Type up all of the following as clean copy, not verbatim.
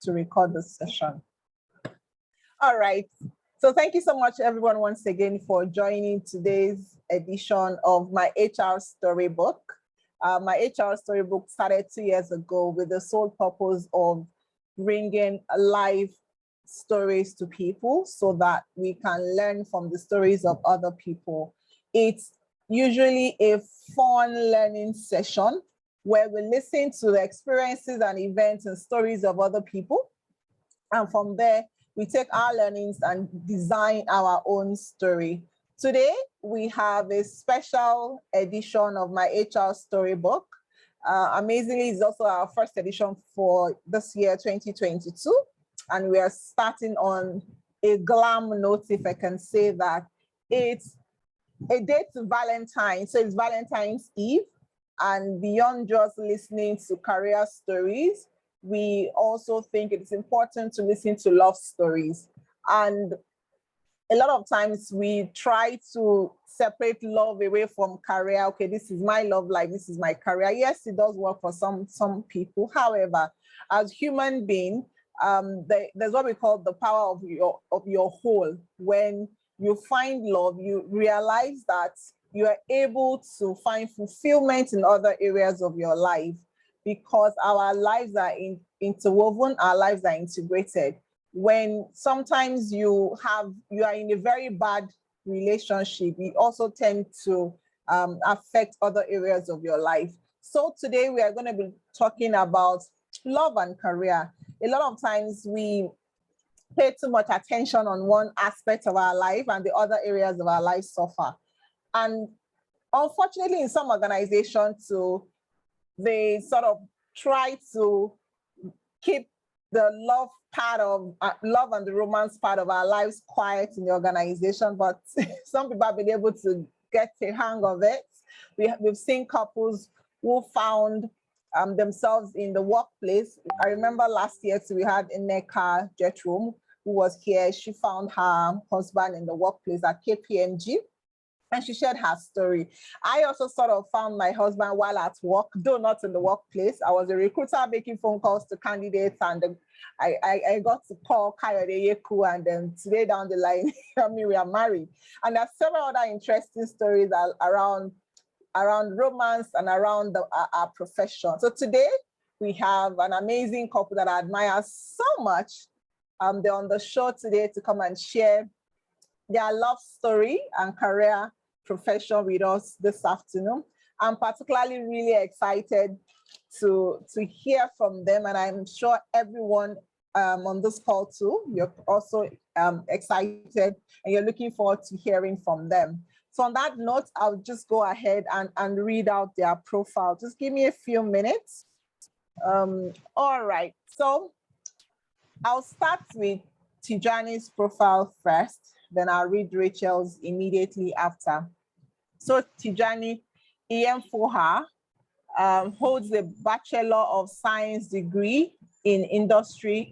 to record this session. All right. So thank you so much, everyone, once again for joining today's edition of my HR Storybook. My HR Storybook started 2 years ago with the sole purpose of bringing live stories to people so that we can learn from the stories of other people. It's usually a fun learning session where we listen to the experiences and events and stories of other people. And from there, we take our learnings and design our own story. Today, we have a special edition of my HR Storybook. Amazingly, it's also our first edition for this year, 2022. And we are starting on a glam note, if I can say that. It's a date to Valentine's, so it's Valentine's Eve. And beyond just listening to career stories, we also think it's important to listen to love stories. And a lot of times we try to separate love away from career. Okay, this is my love life, this is my career. Yes, it does work for some people. However, as human beings, there's what we call the power of your whole. When you find love, you realize that you are able to find fulfillment in other areas of your life, because our lives are interwoven, our lives are integrated. When sometimes you are in a very bad relationship, it also tend to affect other areas of your life. So today we are going to be talking about love and career. A lot of times we pay too much attention on one aspect of our life and the other areas of our life suffer. And unfortunately, in some organizations too, they sort of try to keep the love part of love and the romance part of our lives quiet in the organization, but some people have been able to get a hang of it. We've seen couples who found themselves in the workplace. I remember last year we had Nneka Jetrum, who was here. She found her husband in the workplace at KPMG. And she shared her story. I also sort of found my husband while at work, though not in the workplace. I was a recruiter making phone calls to candidates, and I got to call Lara Yeku, and then today down the line, we are married. And there's several other interesting stories around romance and around our profession. So today we have an amazing couple that I admire so much. They're on the show today to come and share their love story and career profession with us this afternoon. I'm particularly really excited to hear from them, and I'm sure everyone on this call too, you're also excited and you're looking forward to hearing from them. So on that note, I'll just go ahead and read out their profile. Just give me a few minutes. All right, so I'll start with Tijani's profile first, then I'll read Rachel's immediately after. So Tijani Iyemfoha holds a Bachelor of Science degree in industrial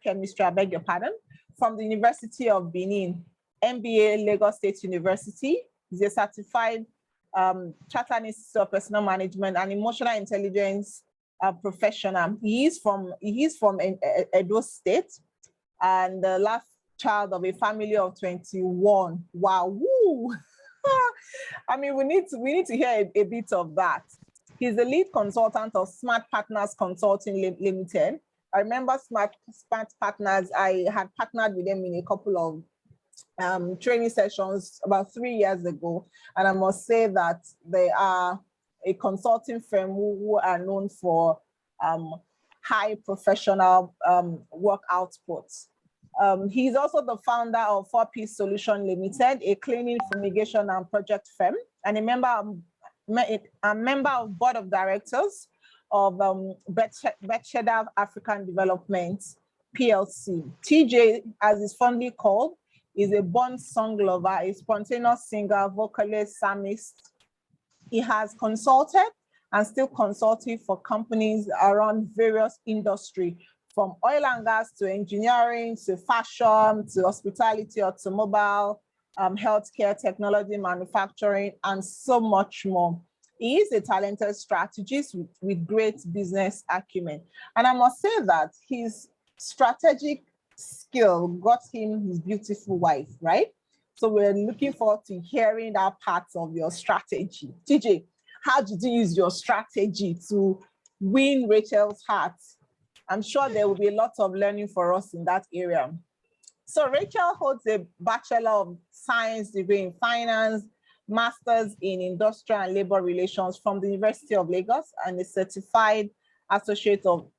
chemistry, I beg your pardon, from the University of Benin, MBA Lagos State University. He's a certified Chartered Institute of Personal Management and Emotional Intelligence professional. He is from Edo State, and the last child of a family of 21. Wow. Woo. I mean, we need to hear a bit of that. He's the lead consultant of Smart Partners Consulting Limited. I remember Smart Partners. I had partnered with them in a couple of training sessions about 3 years ago. And I must say that they are a consulting firm who are known for high professional work outputs. He's also the founder of 4P Solution Limited, a cleaning, fumigation, and project firm, and a member of board of directors of Becheda African Development PLC. TJ, as is fondly called, is a born song lover, a spontaneous singer, vocalist, psalmist. He has consulted and still consulting for companies around various industries, from oil and gas to engineering, to fashion, to hospitality, automobile, healthcare, technology, manufacturing, and so much more. He is a talented strategist with great business acumen. And I must say that he's strategic skill got him his beautiful wife, right? So we're looking forward to hearing that part of your strategy. TJ, how did you use your strategy to win Rachel's heart? I'm sure there will be a lot of learning for us in that area. So Rachel holds a Bachelor of Science degree in Finance, Master's in Industrial and Labor Relations from the University of Lagos, and a certified associate of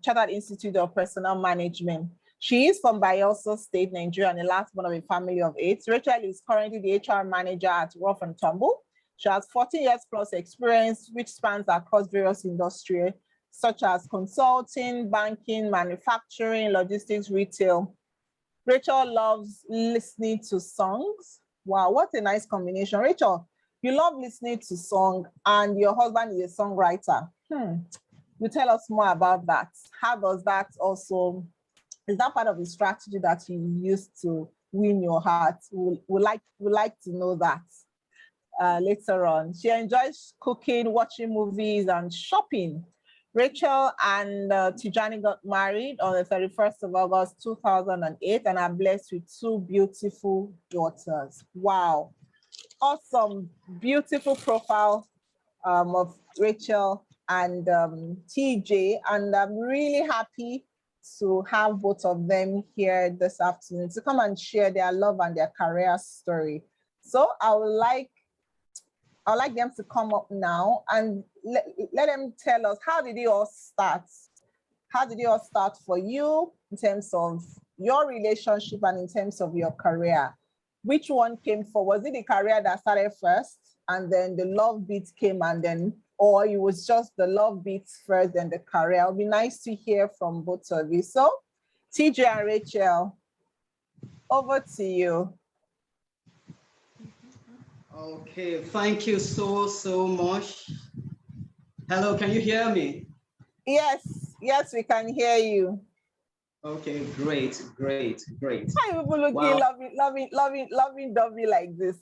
Chartered Institute of Personnel Management. She is from Bayelsa State, Nigeria, and the last one of a family of 8. Rachel is currently the HR manager at Rough and Tumble. She has 14 years plus experience, which spans across various industries, such as consulting, banking, manufacturing, logistics, retail. Rachel loves listening to songs. Wow, what a nice combination. Rachel, you love listening to song and your husband is a songwriter. You tell us more about that. How does that also, is that part of the strategy that you use to win your heart? We'd like to know that later on. She enjoys cooking, watching movies, and shopping. Rachel and Tijani got married on the 31st of August, 2008, and are blessed with 2 beautiful daughters. Wow. Awesome, beautiful profile of Rachel and TJ. And I'm really happy to have both of them here this afternoon to come and share their love and their career story. So I would like them to come up now and let them tell us, how did it all start? How did it all start for you in terms of your relationship and in terms of your career? Which one came first? Was it the career that started first and then the love beat came and then, or it was just the love beats first then the career? It would be nice to hear from both of you. So TJ and Rachel, over to you. Okay, thank you so much. Hello, can you hear me? Yes, we can hear you. Okay, great. Why are people looking, wow, loving Dobby like this?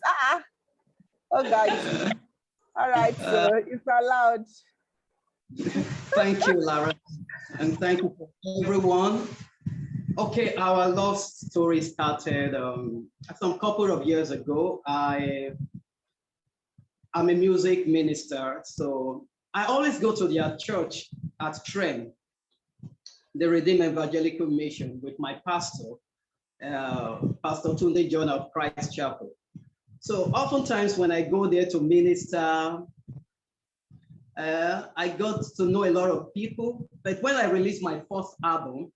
Oh guys. All right, so it's allowed. Thank you, Lara, and thank you for everyone. Okay, our love story started some couple of years ago. I'm a music minister, so I always go to their church at Trem, the Redeemed Evangelical Mission, with my pastor, Pastor Tunde John of Christ Chapel. So oftentimes when I go there to minister, I got to know a lot of people. But when I released my first album,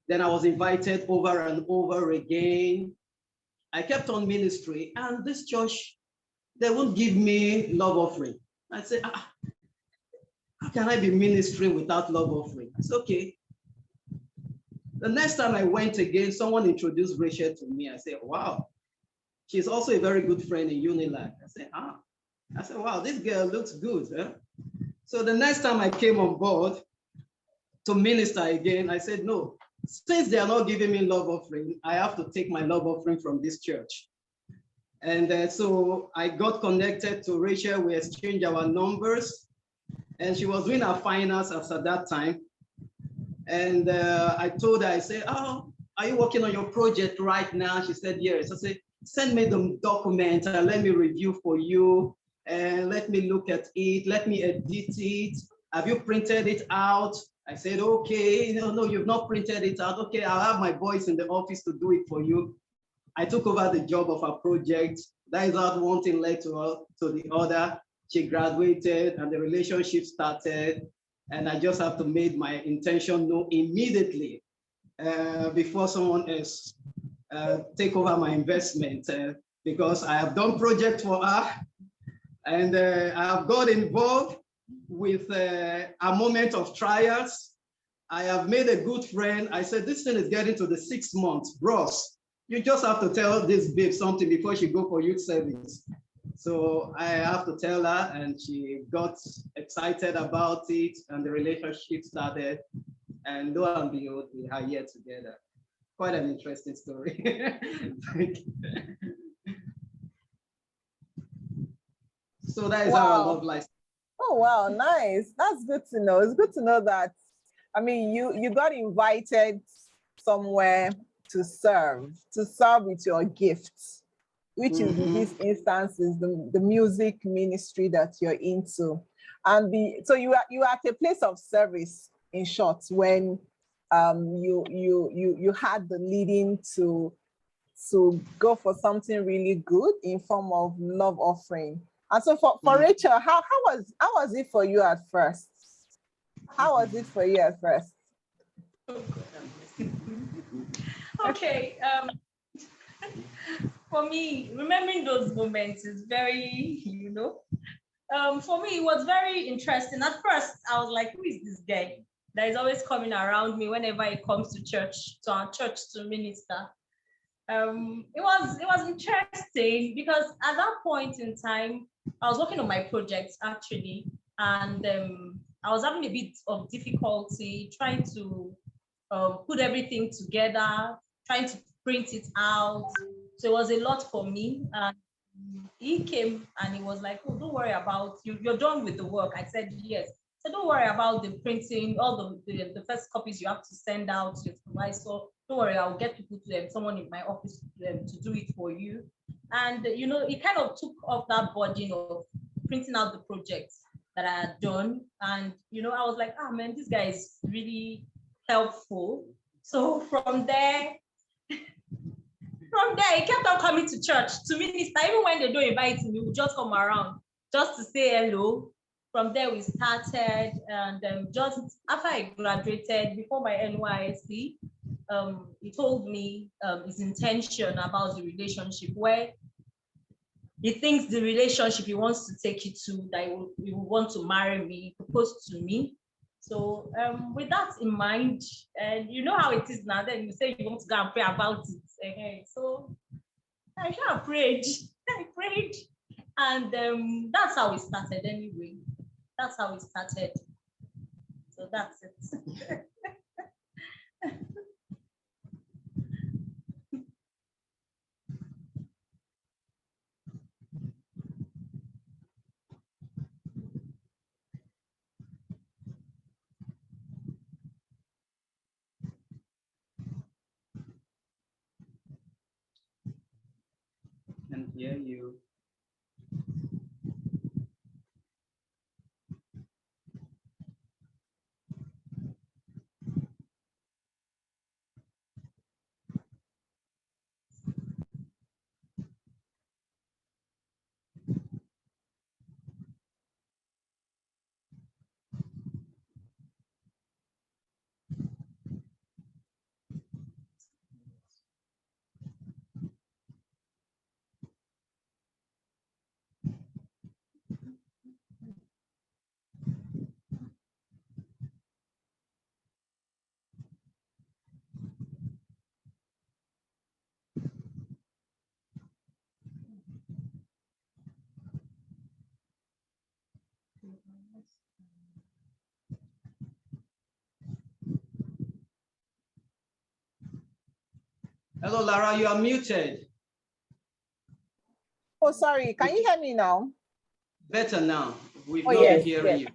then I was invited over and over again. I kept on ministry, and this church, they won't give me love offering. I said, how can I be ministering without love offering? I said, okay. The next time I went again, someone introduced Rachel to me. I said, wow, she's also a very good friend in Unilag. I said, wow, this girl looks good. Huh? So the next time I came on board to minister again, I said, no, since they are not giving me love offering, I have to take my love offering from this church. And so I got connected to Rachel. We exchanged our numbers, and she was doing her finance at that time. And I told her, I said, oh, are you working on your project right now? She said, yes. I said, send me the document and let me review for you. And let me look at it. Let me edit it. Have you printed it out? I said, okay. No, you've not printed it out. Okay, I'll have my boys in the office to do it for you. I took over the job of her project. That is how one thing led to the other. She graduated and the relationship started. And I just have to make my intention known immediately before someone else take over my investment because I have done project for her and I have got involved with a moment of trials. I have made a good friend. I said, this thing is getting to the 6 months. Bros, you just have to tell this babe something before she go for youth service. So I have to tell her, and she got excited about it, and the relationship started. And lo and behold, we are here together. Quite an interesting story. So that is our love life. Oh, wow, nice. That's good to know. It's good to know that I mean, you got invited somewhere to serve with your gifts, which is in this instance is the music ministry that you're into. And so you are at a place of service, in short, when you had the leading to go for something really good in form of love offering. And so for Rachel, how was it for you at first? How was it for you at first? Okay. For me, remembering those moments is very, for me, it was very interesting. At first, I was like, who is this guy that is always coming around me whenever he comes to church, to our church to minister? It was interesting because at that point in time, I was working on my project actually, and I was having a bit of difficulty trying to put everything together, trying to print it out. So it was a lot for me. And he came and he was like, oh, don't worry about you're done with the work. I said yes. So don't worry about the printing, all the first copies you have to send out to your supervisor. Don't worry, I'll get people to them, someone in my office to do it for you. And it kind of took off that burden of printing out the projects that I had done. And I was like, ah man, this guy is really helpful. So from there, he kept on coming to church to minister. Even when they don't invite him, he would just come around just to say hello. From there, we started, and just after I graduated, before my NYSC, he told me his intention about the relationship, where he thinks the relationship he wants to take it to, that he will want to marry me, propose to me. So with that in mind, and you know how it is now, then you say you want to go and pray about it. Okay. So I kind of prayed. I prayed. And that's how it started anyway. That's how it started. So that's it. Can hear you. Hello, Lara, you are muted. Oh, sorry. Can you hear me now? Better now. We've Oh, not yes, been hearing yes. you.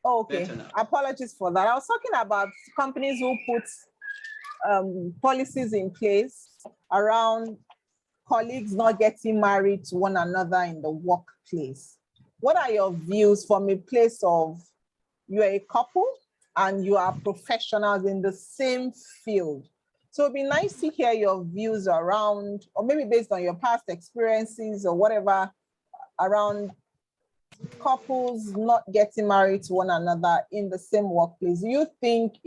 Oh, okay. Better now. Apologies for that. I was talking about companies who put policies in place around colleagues not getting married to one another in the workplace. What are your views from a place of you're a couple and you are professionals in the same field? So it'd be nice to hear your views around, or maybe based on your past experiences or whatever, around couples not getting married to one another in the same workplace. Do you think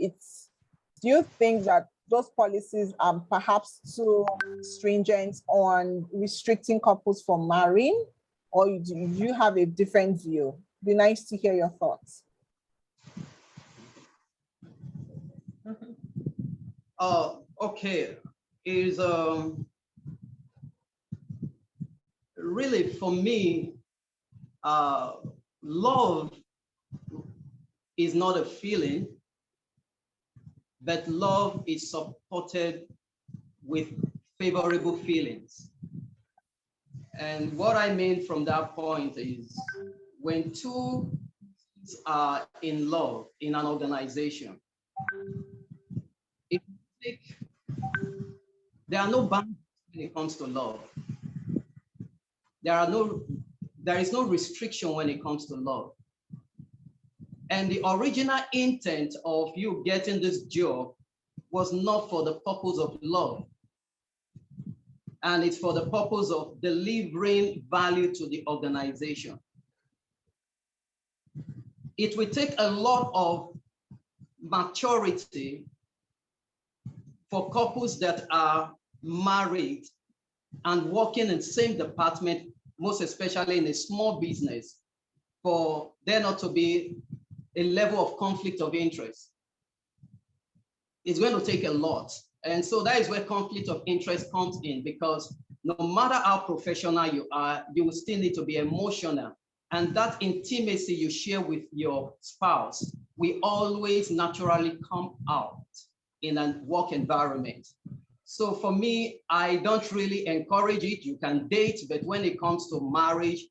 that those policies are perhaps too stringent on restricting couples from marrying, or do you have a different view? It'd be nice to hear your thoughts. Okay. Is really for me, love is not a feeling, but love is supported with favorable feelings. And what I mean from that point is when two are in love in an organization, If you take, there are no boundaries when it comes to love. There is no restriction when it comes to love. And the original intent of you getting this job was not for the purpose of love. And it's for the purpose of delivering value to the organization. It will take a lot of maturity for couples that are married and working in the same department, most especially in a small business, for there not to be a level of conflict of interest. It's going to take a lot. And so that is where conflict of interest comes in, because no matter how professional you are, you will still need to be emotional. And that intimacy you share with your spouse will always naturally come out in a work environment. So for me, I don't really encourage it. You can date, but when it comes to marriage,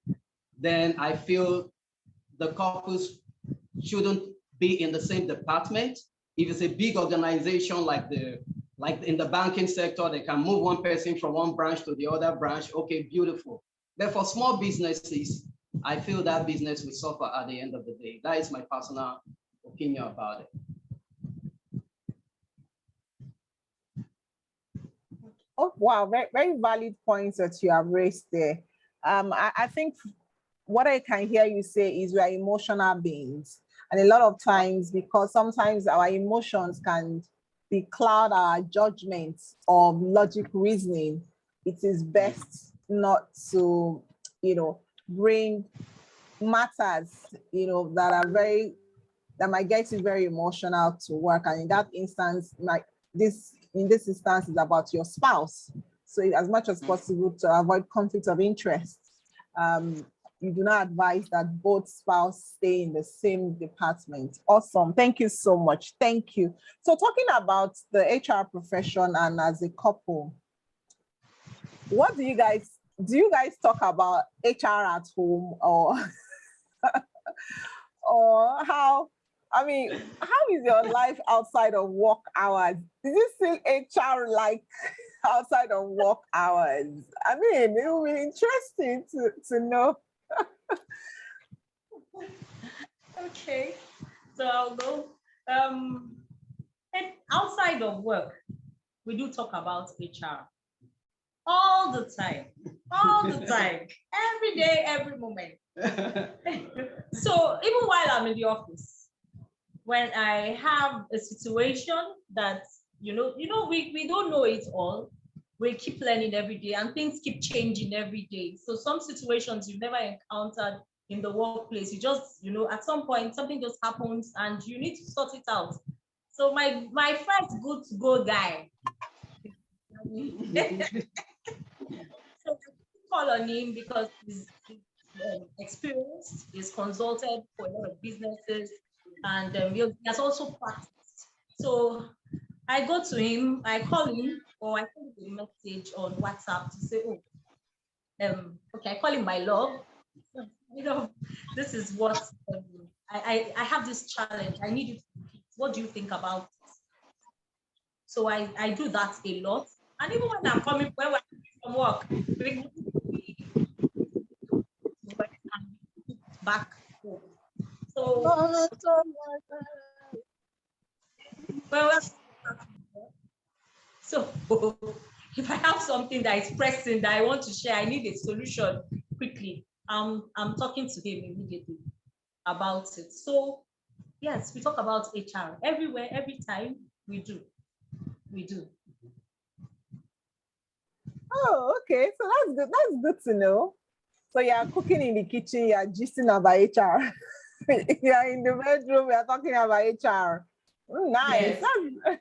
then I feel the couples shouldn't be in the same department. If it's a big organization like in the banking sector, they can move one person from one branch to the other branch. Okay, beautiful. But for small businesses, I feel that business will suffer at the end of the day. That is my personal opinion about it. Oh, wow, very, very valid points that you have raised there. I think what I can hear you say is we are emotional beings. And a lot of times, because sometimes our emotions can cloud our judgments of logic reasoning, it is best not to, bring matters, that might get you very emotional to work. And in that instance, in this instance, is about your spouse. So as much as possible to avoid conflict of interest, you do not advise that both spouses stay in the same department. Awesome. Thank you so much. Thank you. So talking about the HR profession and as a couple, what do you guys talk about HR at home, or or how is your life outside of work hours? Is it still HR like outside of work hours? I mean, it will be interesting to know. Okay, so I'll go. And outside of work, we do talk about HR all the time, every day, every moment. So even while I'm in the office, when I have a situation that we don't know it all, we keep learning every day, and things keep changing every day. So some situations you've never encountered in the workplace, you just, at some point something just happens and you need to sort it out. So my first good to go guy, so I call on him because he's experienced, he's consulted for a lot of businesses, and he has also practiced. So I go to him, I call him, or I send him a message on WhatsApp to say, okay, I call him my love. This is what I have this challenge. I need you to repeat. What do you think about it? So I do that a lot. And even when I'm coming from work, back home. So so if I have something that is pressing that I want to share, I need a solution quickly. I'm talking to him immediately about it. So yes, we talk about HR everywhere, every time. We do. Oh, okay. So that's good. That's good to know. So you're cooking in the kitchen, you're gisting about HR. You're in the bedroom, we're talking about HR. Nice. Yes.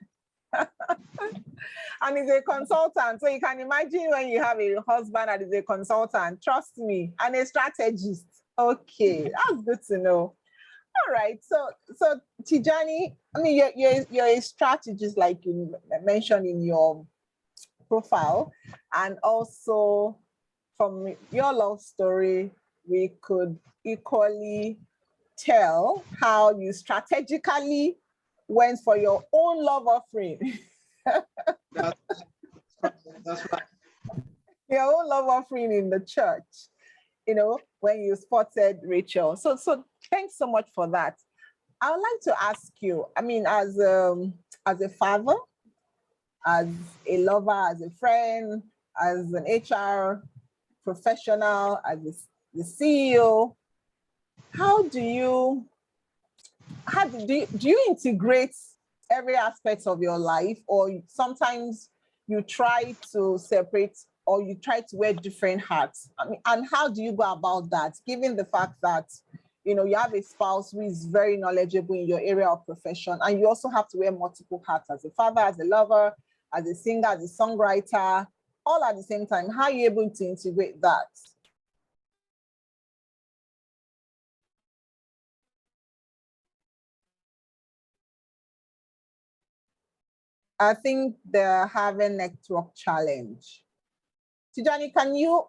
And he's a consultant. So you can imagine when you have a husband that is a consultant, trust me, and a strategist. Okay, that's good to know. All right. So Tijani, I mean, you're a strategist, like you mentioned in your profile, and also from your love story, we could equally tell how you strategically went for your own love offering. That's right. Your own love offering in the church, when you spotted Rachel. So thanks so much for that. I would like to ask you, I mean, as a father, as a lover, as a friend, as an HR professional, as the CEO, do you integrate every aspect of your life, or sometimes you try to separate, or you try to wear different hats? I mean, and how do you go about that, given the fact that you have a spouse who is very knowledgeable in your area of profession, and you also have to wear multiple hats as a father, as a lover, as a singer, as a songwriter, all at the same time? How are you able to integrate that? I think they're having network challenge. Tijani, can you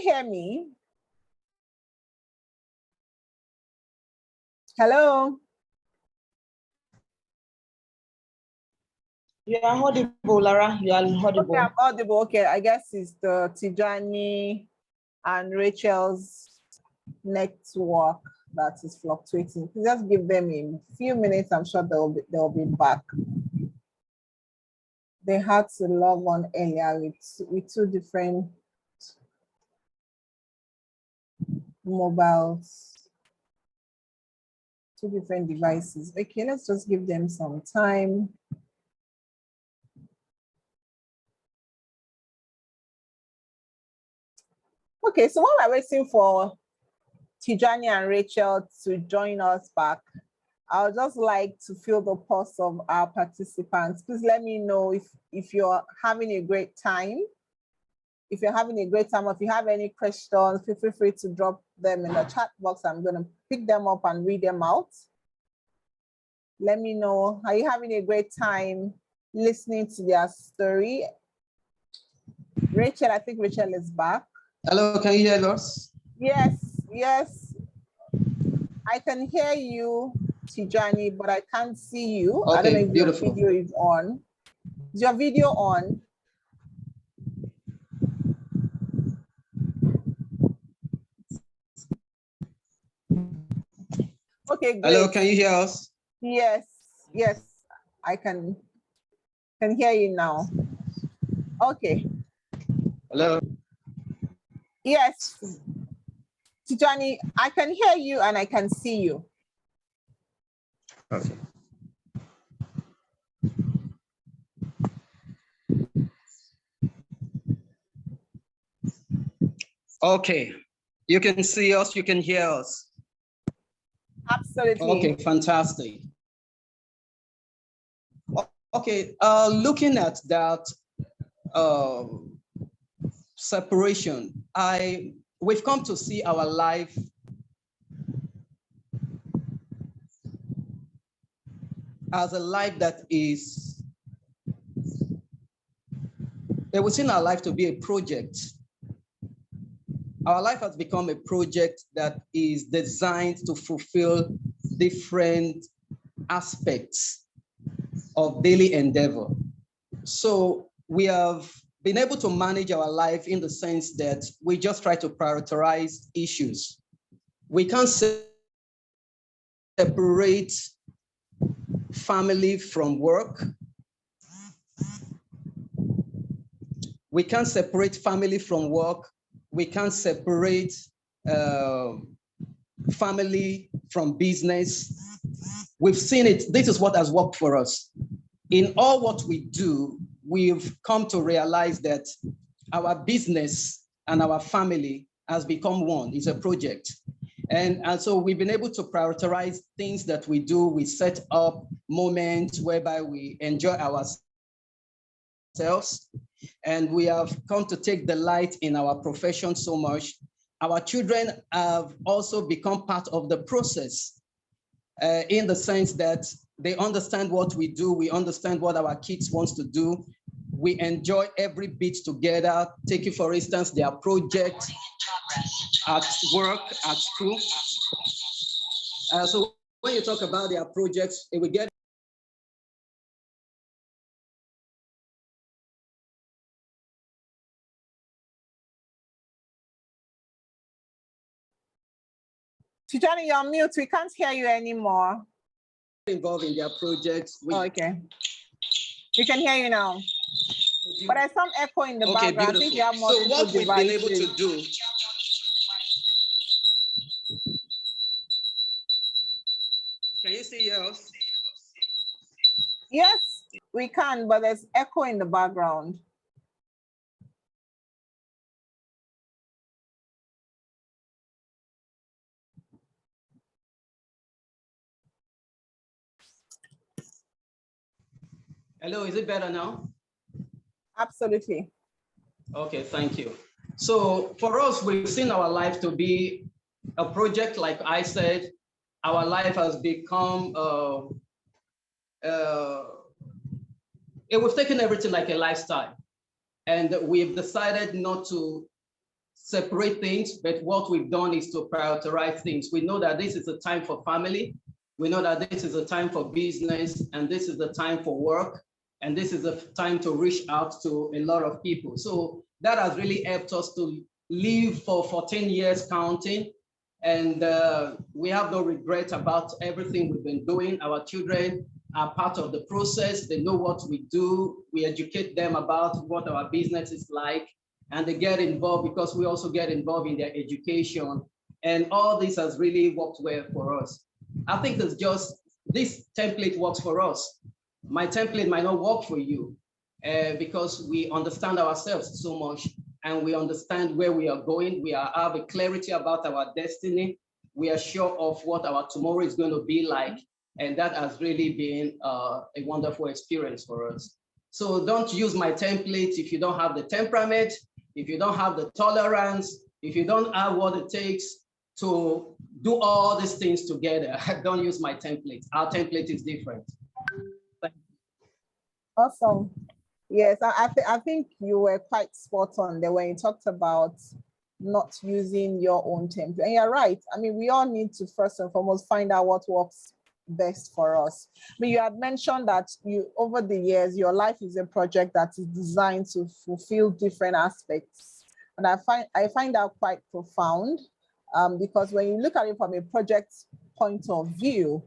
hear me? Hello? You are audible, Lara. You are audible. Okay, I'm audible. Okay, I guess it's the Tijani and Rachel's network that is fluctuating. Just give them a few minutes. I'm sure they'll be back. They had to log on earlier with two different mobiles, two different devices. Okay, let's just give them some time. Okay, so while we're waiting for Tijani and Rachel to join us back, I would just like to feel the pulse of our participants. Please let me know if you're having a great time. If you're having a great time, or if you have any questions, feel free to drop them in the chat box. I'm going to pick them up and read them out. Let me know, are you having a great time listening to their story? Rachel, I think Rachel is back. Hello, can you hear us? Yes. I can hear you, Tijani, but I can't see you. Okay, I don't know if beautiful. your video is on. Is your video on? Okay, great. Hello, can you hear us? Yes, I can hear you now. Okay. Hello. Yes, Tijani, I can hear you and I can see you. Okay. Okay, you can see us, you can hear us. Absolutely. Okay, fantastic. Okay, looking at that separation, we've come to see our life as a life that is, we've seen our life to be a project. Our life has become a project that is designed to fulfill different aspects of daily endeavor. So we have been able to manage our life in the sense that we just try to prioritize issues. We can't separate family from work. We can't separate family from work. We can't separate family from business. We've seen it. This is what has worked for us. In all what we do, we've come to realize that our business and our family has become one. It's a project. And so we've been able to prioritize things that we do. We set up moments whereby we enjoy ourselves. And we have come to take delight in our profession so much. Our children have also become part of the process in the sense that they understand what we do. We understand what our kids want to do. We enjoy every bit together. Take it, for instance, their project at work, at school. So when you talk about their projects, we get Tijani, you're on mute. We can't hear you anymore. Involved in their projects. Oh, okay. We can hear you now. But there's some echo in the background. I think you have So what we've been able to do. Can you see yours? Yes, we can, but there's echo in the background. Hello, is it better now? Absolutely. Okay, thank you. So for us, we've seen our life to be a project. Like I said, our life has become, we've taken everything like a lifestyle. And we've decided not to separate things, but what we've done is to prioritize things. We know that this is a time for family. We know that this is a time for business, and this is the time for work. And this is the time to reach out to a lot of people. So that has really helped us to live for 14 years counting. And we have no regret about everything we've been doing. Our children are part of the process. They know what we do. We educate them about what our business is like, and they get involved because we also get involved in their education. And all this has really worked well for us. I think it's just, this template works for us. My template might not work for you because we understand ourselves so much and we understand where we are going. We have a clarity about our destiny. We are sure of what our tomorrow is going to be like. And that has really been a wonderful experience for us. So don't use my template if you don't have the temperament, if you don't have the tolerance, if you don't have what it takes to do all these things together. Don't use my template. Our template is different. Awesome. Yes, I think you were quite spot on there when you talked about not using your own template. And you're right. I mean, we all need to first and foremost find out what works best for us. I mean, you had mentioned that over the years, your life is a project that is designed to fulfill different aspects. And I find that quite profound because when you look at it from a project point of view,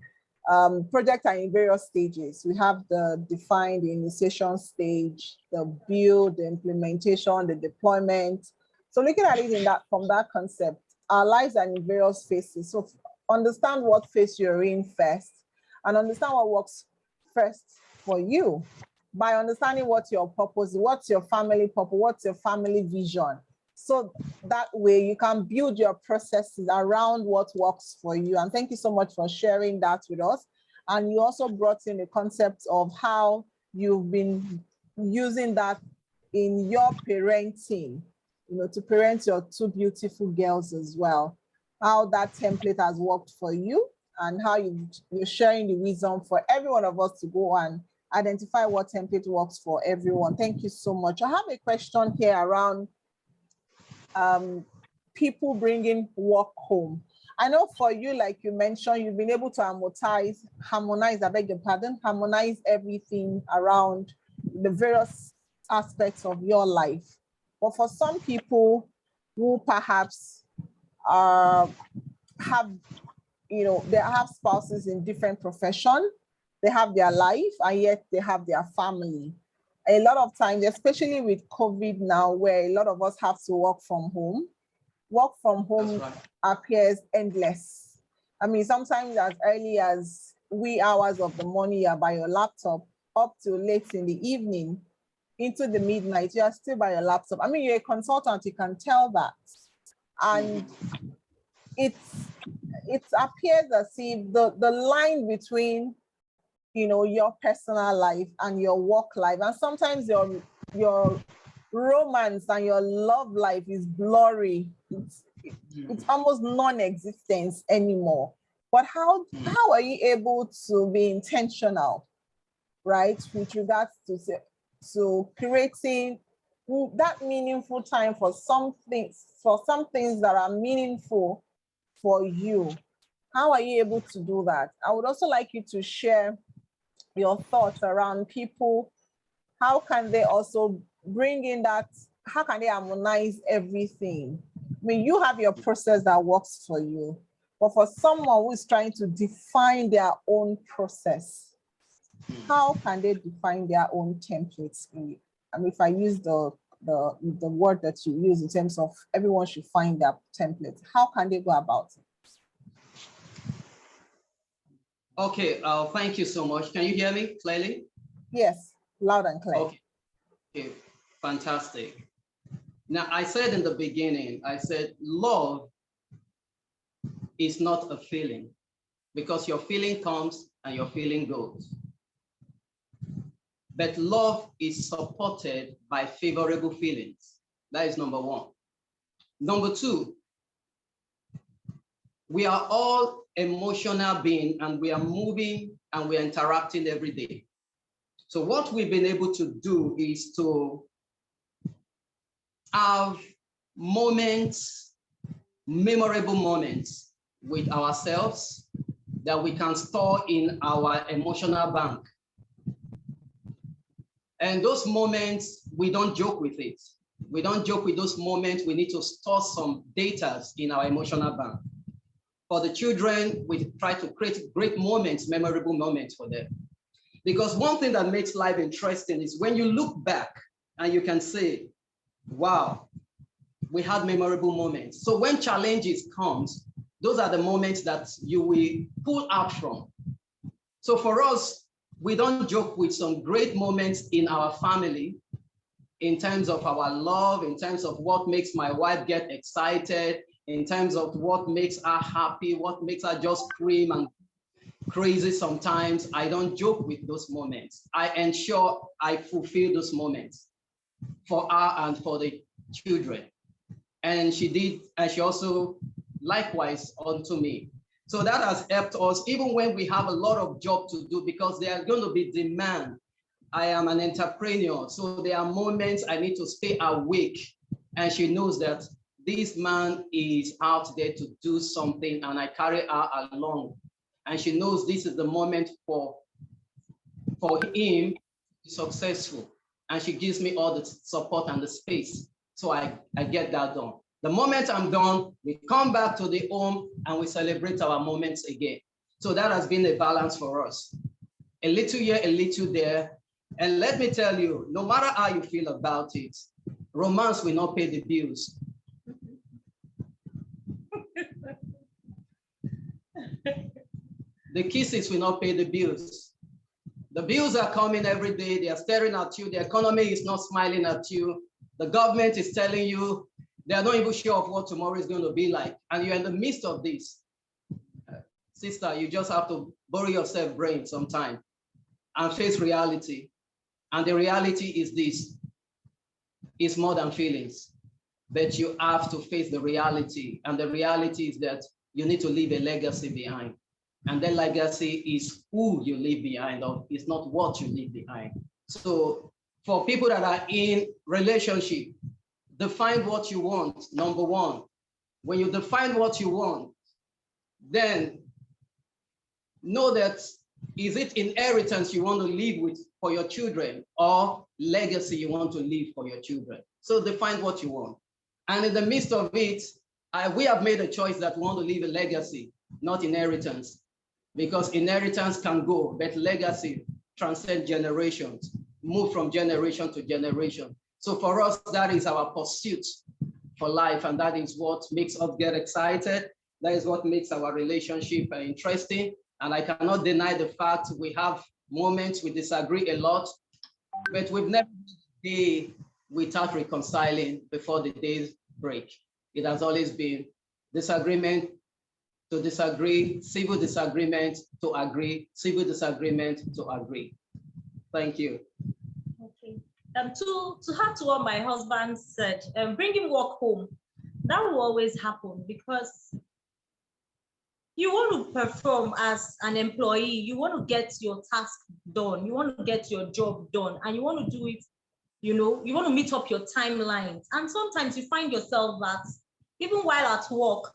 projects are in various stages. We have the defined initiation stage, the build, the implementation, the deployment. So looking at it from that concept, our lives are in various phases. So understand what phase you're in first and understand what works first for you by understanding what your purpose is, what's your family purpose, what's your family vision. So that way you can build your processes around what works for you. And thank you so much for sharing that with us. And you also brought in the concept of how you've been using that in your parenting, to parent your two beautiful girls as well. How that template has worked for you and how you're sharing the wisdom for every one of us to go and identify what template works for everyone. Thank you so much. I have a question here around people bringing work home. I know for you, like you mentioned, you've been able to harmonize everything around the various aspects of your life. But for some people who perhaps they have spouses in different professions, they have their life and yet they have their family. A lot of times, especially with COVID now, where a lot of us have to work from home appears endless. I mean, sometimes as early as wee hours of the morning, you're by your laptop, up to late in the evening, into the midnight, you're still by your laptop. I mean, you're a consultant, you can tell that. And it appears as if the line between your personal life and your work life, and sometimes your romance and your love life is blurry. It's almost non-existent anymore. But how are you able to be intentional, right, with regards to creating that meaningful time for some things that are meaningful for you? How are you able to do that? I would also like you to share your thoughts around people. How can they also bring in that? How can they harmonize everything? I mean, you have your process that works for you, But for someone who is trying to define their own process, how can they define their own templates? I mean, if I use the word that you use in terms of everyone should find their template, how can they go about it? Okay, thank you so much. Can you hear me clearly? Yes, loud and clear. Okay, fantastic. Now, I said in the beginning, I said love is not a feeling, because your feeling comes and your feeling goes. But love is supported by favorable feelings. That is number one. Number two, we are all emotional beings, and we are moving and we are interacting every day. So what we've been able to do is to have moments, memorable moments with ourselves that we can store in our emotional bank. And those moments, we don't joke with it. We don't joke with those moments. We need to store some data in our emotional bank. For the children, we try to create great moments, memorable moments for them. Because one thing that makes life interesting is when you look back and you can say, wow, we had memorable moments. So when challenges comes, those are the moments that you will pull out from. So for us, we don't joke with some great moments in our family, in terms of our love, in terms of what makes my wife get excited, in terms of what makes her happy, what makes her just scream and crazy sometimes. I don't joke with those moments. I ensure I fulfill those moments for her and for the children. And she did, and she also likewise unto me. So that has helped us, even when we have a lot of job to do, because there are going to be demand. I am an entrepreneur, so there are moments I need to stay awake. And she knows that this man is out there to do something, and I carry her along. And she knows this is the moment for him to be successful. And she gives me all the support and the space. So I get that done. The moment I'm done, we come back to the home and we celebrate our moments again. So that has been a balance for us. A little here, a little there. And let me tell you, no matter how you feel about it, romance will not pay the bills. The kisses will not pay the bills. The bills are coming every day. They are staring at you. The economy is not smiling at you. The government is telling you they are not even sure of what tomorrow is going to be like. And you're in the midst of this. Sister, you just have to borrow yourself brain sometime and face reality. And the reality is this. It's more than feelings. But you have to face the reality. And the reality is that you need to leave a legacy behind. And that legacy is who you leave behind, or it's not what you leave behind. So for people that are in relationship, define what you want, number one. When you define what you want, then know that is it inheritance you want to leave with for your children, or legacy you want to leave for your children. So define what you want. And in the midst of it, we have made a choice that we want to leave a legacy, not inheritance. Because inheritance can go, but legacy transcends generations, move from generation to generation. So for us, that is our pursuit for life, and that is what makes us get excited. That is what makes our relationship interesting. And I cannot deny the fact we have moments we disagree a lot, but we've never been a day without reconciling before the days break. It has always been disagreement to disagree, civil disagreement to agree, civil disagreement to agree. Thank you. Okay. To add to what my husband said, bringing work home, that will always happen because you want to perform as an employee, you want to get your task done, you want to get your job done, and you want to do it, you want to meet up your timelines. And sometimes you find yourself that even while at work,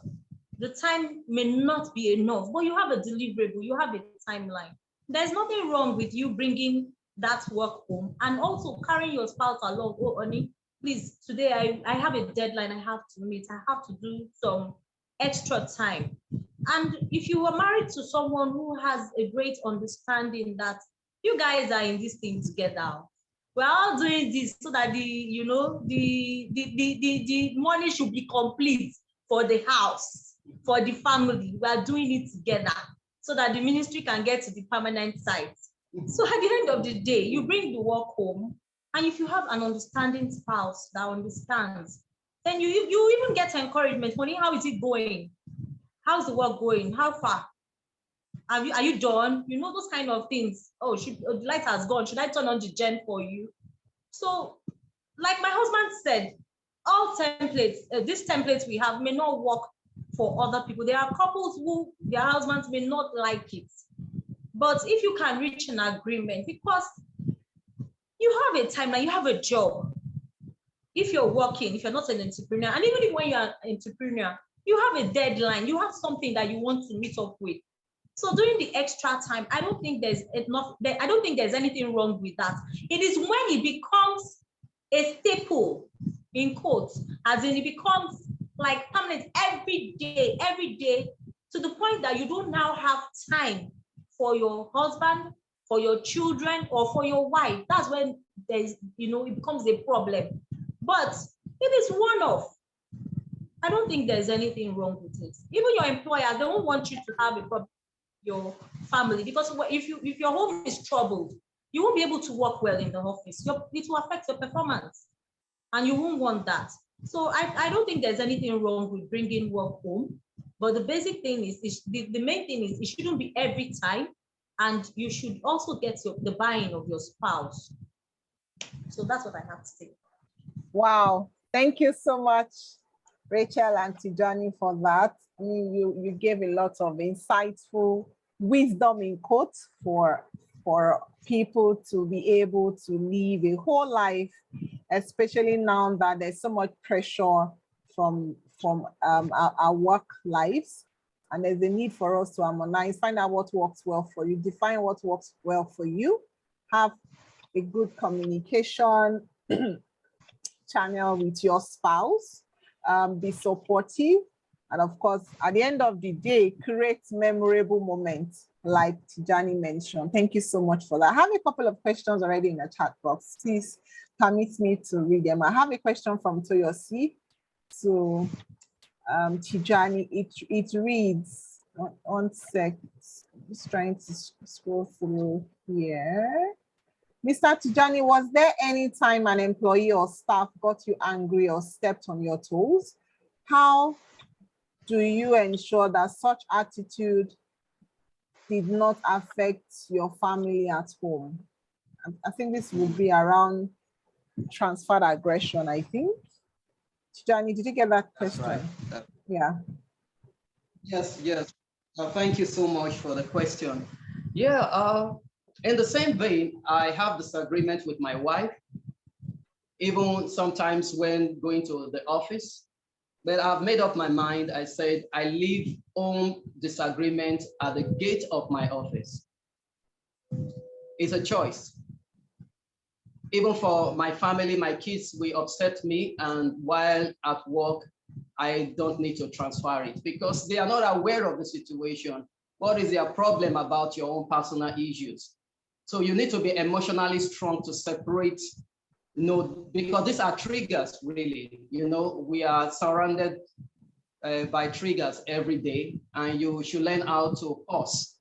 the time may not be enough, but you have a deliverable, you have a timeline. There's nothing wrong with you bringing that work home and also carrying your spouse along. Oh, honey, please, today I have a deadline I have to meet. I have to do some extra time. And if you were married to someone who has a great understanding that you guys are in this thing together, we're all doing this so that the money should be complete for the house, for the family. We are doing it together so that the ministry can get to the permanent site. So at the end of the day, you bring the work home, and if you have an understanding spouse that understands, then you even get encouragement. Honey, how is it going? How's the work going? How far? Are you done? You know, those kind of things. Oh, the light has gone. Should I turn on the gen for you? So, like my husband said, all templates, these templates we have may not work for other people. There are couples who their husbands may not like it. But if you can reach an agreement, because you have a timeline, you have a job. If you're working, if you're not an entrepreneur, and even when you're an entrepreneur, you have a deadline, you have something that you want to meet up with. So during the extra time, I don't think there's enough, I don't think there's anything wrong with that. It is when it becomes a staple, in quotes, as in it becomes like permanent every day, to the point that you don't now have time for your husband, for your children, or for your wife. That's when there's, it becomes a problem. But it is one-off. I don't think there's anything wrong with it. Even your employer, they won't want you to have a problem with your family, because if your home is troubled, you won't be able to work well in the office. It will affect your performance, and you won't want that. So I don't think there's anything wrong with bringing work home. But the basic thing is the main thing is it shouldn't be every time, and you should also get the buy-in of your spouse. So that's what I have to say. Wow, thank you so much, Rachel and Tijani, for that. I mean, you gave a lot of insightful wisdom in quotes for people to be able to live a whole life, especially now that there's so much pressure from our work lives, and there's a need for us to harmonize, find out what works well for you, define what works well for you, have a good communication channel with your spouse, be supportive, and of course, at the end of the day, create memorable moments like Tijani mentioned. Thank you so much for that. I have a couple of questions already in the chat box. Please permit me to read them. I have a question from Toyosi to Tijani. It reads, one sec, just trying to scroll through here. Mr. Tijani, was there any time an employee or staff got you angry or stepped on your toes? How do you ensure that such attitude did not affect your family at home? I think this would be around transferred aggression, I think. Tijani, did you get that question? Right. Yeah. Yes. Thank you so much for the question. Yeah, in the same vein, I have disagreement with my wife, even sometimes when going to the office. But I've made up my mind. I said, I leave home disagreement at the gate of my office. It's a choice. Even for my family, my kids will upset me, and while at work, I don't need to transfer it because they are not aware of the situation. What is their problem about your own personal issues? So you need to be emotionally strong to separate, because these are triggers, really. We are surrounded by triggers every day, and you should learn how to pause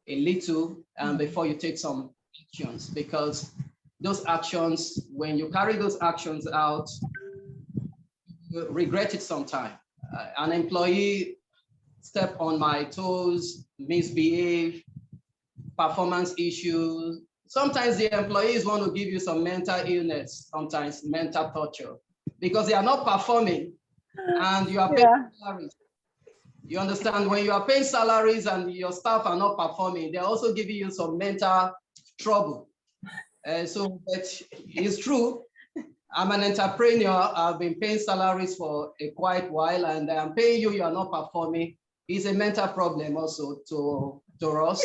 a little before you take some actions, because those actions, when you carry those actions out, you regret it sometime. An employee step on my toes, misbehave, performance issues. Sometimes the employees want to give you some mental illness, sometimes mental torture, because they are not performing and you are paying salaries. You understand? When you are paying salaries and your staff are not performing, they're also giving you some mental trouble. But it's true. I'm an entrepreneur. I've been paying salaries for a quite while, and I'm paying you, you are not performing. It's a mental problem also to us.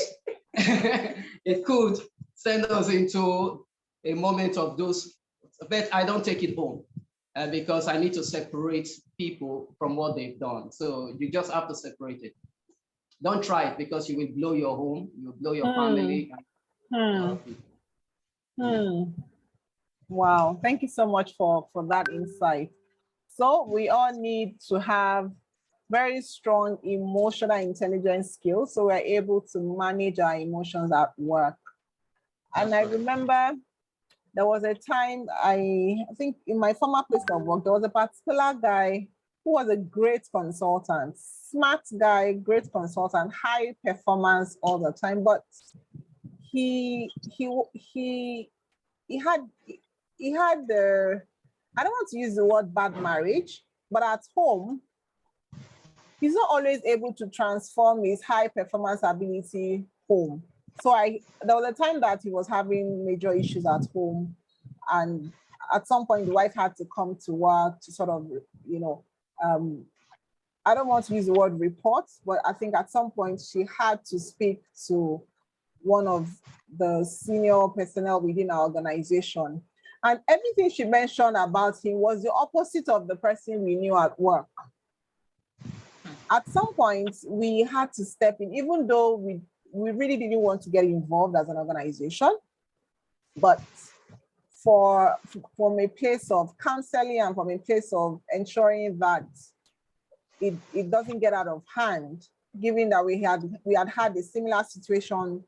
It could send us into a moment of those, but I don't take it home because I need to separate people from what they've done. So you just have to separate it. don't try it because you will blow your home, you will blow your family. Wow, thank you so much for that insight. So we all need to have very strong emotional intelligence skills so we're able to manage our emotions at work. And I remember there was a time I think in my former place of work, there was a particular guy who was a great consultant, smart guy, great consultant, high performance all the time, but he had the, I don't want to use the word bad marriage, but at home, he's not always able to transform his high performance ability home. So there was a time that he was having major issues at home, and at some point the wife had to come to work to sort of, you know, I don't want to use the word report, but I think at some point she had to speak to one of the senior personnel within our organization. And everything she mentioned about him was the opposite of the person we knew at work. At some point, we had to step in, even though we really didn't want to get involved as an organization, but from a place of counseling and from a place of ensuring that it doesn't get out of hand, given that we had a similar situation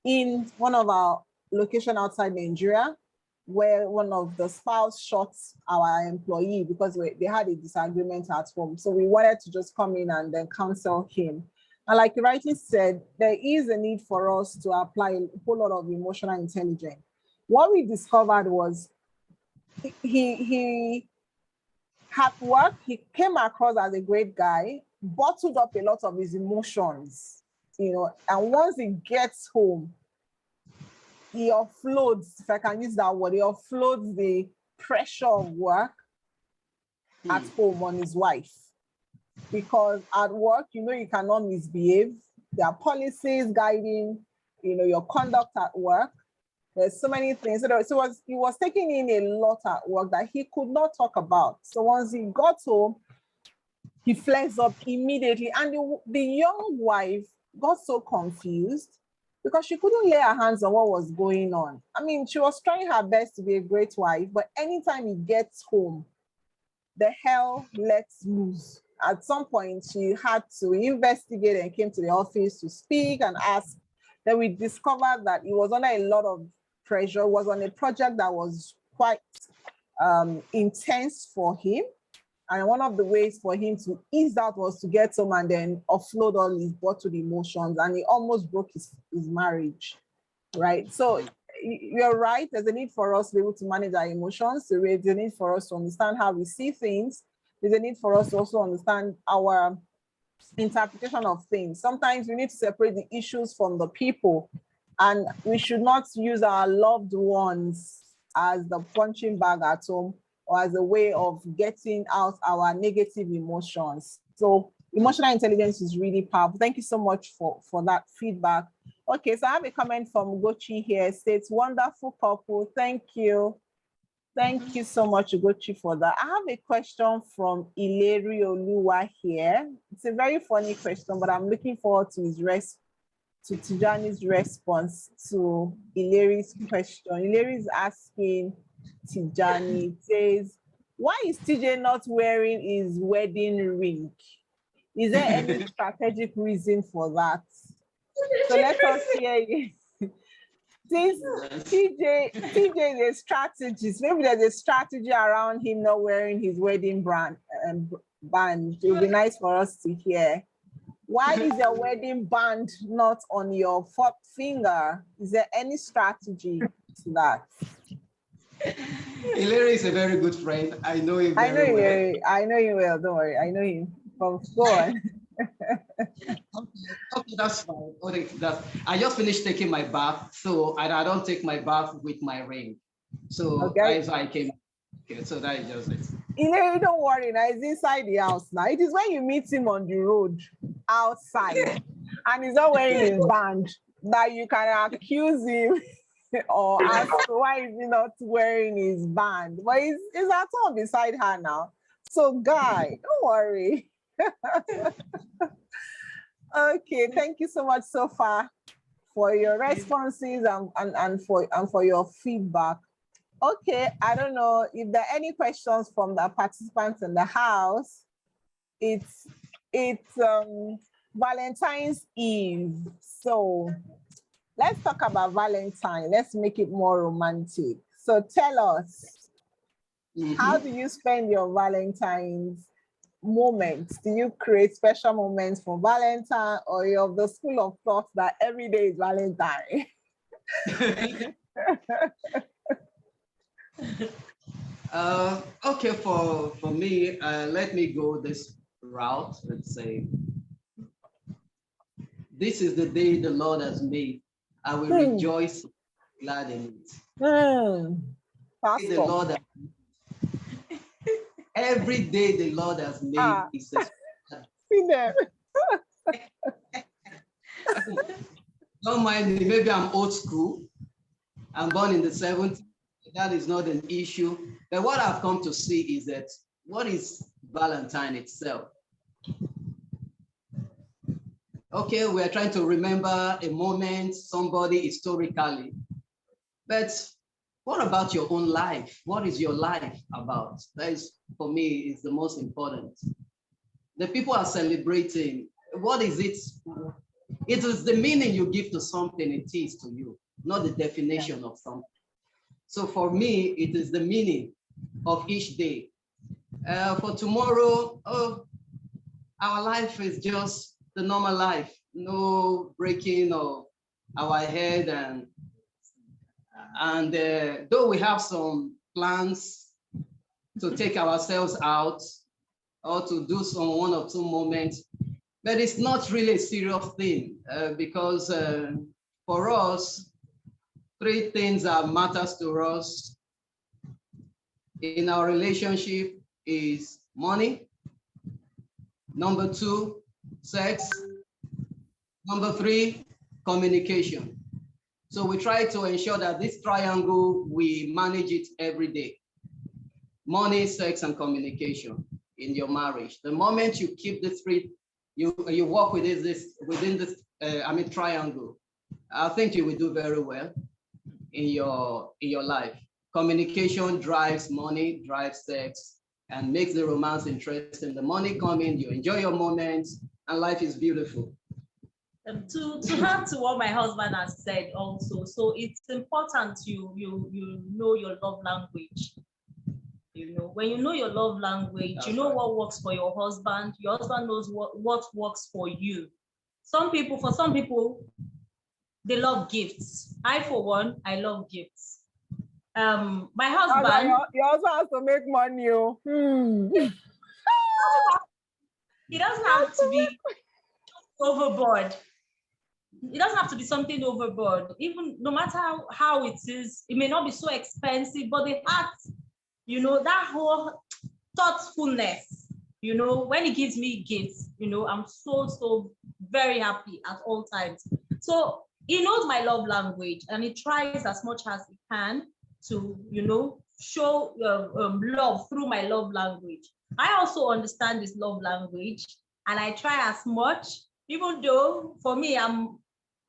in one of our locations outside Nigeria, where one of the spouse shot our employee because they had a disagreement at home. So we wanted to just come in and then counsel him. And like you rightly said, there is a need for us to apply a whole lot of emotional intelligence. What we discovered was he had work, he came across as a great guy, bottled up a lot of his emotions, you know, and once he gets home, he offloads, if I can use that word, he offloads the pressure of work at home on his wife. Because at work, you know, you cannot misbehave. There are policies guiding, you know, your conduct at work. There's so many things. So he was taking in a lot at work that he could not talk about. So once he got home, he flares up immediately. And the young wife got so confused because she couldn't lay her hands on what was going on. I mean, she was trying her best to be a great wife, but anytime he gets home, the hell lets loose. At some point, she had to investigate and came to the office to speak and ask. Then we discovered that he was under a lot of pressure, was on a project that was quite intense for him. And one of the ways for him to ease that was to get home and then offload all his bottled emotions. And he almost broke his marriage, right? So you're right. There's a need for us to be able to manage our emotions. There's a need for us to understand how we see things. There's a need for us to also understand our interpretation of things. Sometimes we need to separate the issues from the people. And we should not use our loved ones as the punching bag at home or as a way of getting out our negative emotions. So emotional intelligence is really powerful. Thank you so much for that feedback. Okay, so I have a comment from Gochi here. It states, wonderful couple. Thank you. Thank you so much, Gochi, for that. I have a question from Ileri Oluwa here. It's a very funny question, but I'm looking forward to Tijani's response to Ileri's question. Ileri is asking Tijani, says, why is TJ not wearing his wedding ring? Is there any strategic reason for that? So let us hear it. Since TJ is a strategist, maybe there's a strategy around him not wearing his wedding band. It would be nice for us to hear. Why is your wedding band not on your fourth finger? Is there any strategy to that? Hilary is a very good friend. I know him very well. I know you well. Don't worry. I know him. Go on. Okay, that's fine. Okay, I just finished taking my bath, so I don't take my bath with my ring. So okay. That's why I came. Okay, so that is just it. Don't worry, now it's inside the house now. It is when you meet him on the road outside and he's not wearing his band that you can accuse him or ask why is he not wearing his band. But he's at home beside her now. So guy, don't worry. Okay, thank you so much so far for your responses and for your feedback. Okay, I don't know if there are any questions from the participants in the house. It's Valentine's Eve. So let's talk about Valentine. Let's make it more romantic. So tell us, how do you spend your Valentine's moments? Do you create special moments for Valentine, or you're of the school of thought that every day is Valentine? Okay, for me, let me go this route. Let's say, this is the day the Lord has made. I will rejoice, glad in it. The Lord has, every day the Lord has made. He says, don't mind me, maybe I'm old school. I'm born in the 70s. That is not an issue. But what I've come to see is that, what is Valentine itself? Okay, we're trying to remember a moment, somebody historically. But what about your own life? What is your life about? That is, for me, is the most important. The people are celebrating. What is it? It is the meaning you give to something, it is to you, not the definition of something. So for me, it is the meaning of each day. For tomorrow, our life is just the normal life, no breaking of our head, and though we have some plans to take ourselves out or to do some one or two moments, but it's not really a serious thing because for us, three things that matters to us in our relationship is money, number two, sex, number three, communication. So we try to ensure that this triangle, we manage it every day. Money, sex, and communication in your marriage. The moment you keep the three, you work within this triangle, I think you will do very well in your life. Communication drives money, drives sex, and makes the romance interesting. The money coming, you enjoy your moments, and life is beautiful. To add to what my husband has said also, so it's important you know your love language. You know, when you know your love language, you know what works for your husband knows what works for you. For some people, they love gifts. I, for one, I love gifts. My husband, you also have to make money. It doesn't have to be overboard. It doesn't have to be something overboard. Even no matter how it is, it may not be so expensive, but the heart, you know, that whole thoughtfulness, you know, when he gives me gifts, you know, I'm so very happy at all times. So he knows my love language, and he tries as much as he can to, you know, show love through my love language. I also understand this love language, and I try as much, even though for me, I'm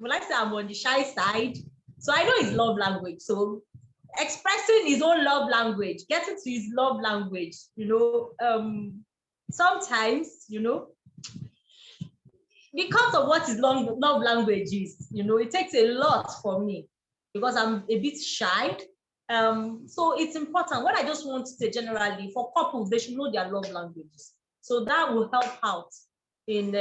on the shy side. So I know his love language. So expressing his own love language, getting to his love language, you know, sometimes, you know, because of what his love language is, you know, it takes a lot for me because I'm a bit shy. So it's important. What I just want to say generally, for couples, they should know their love languages. So that will help out in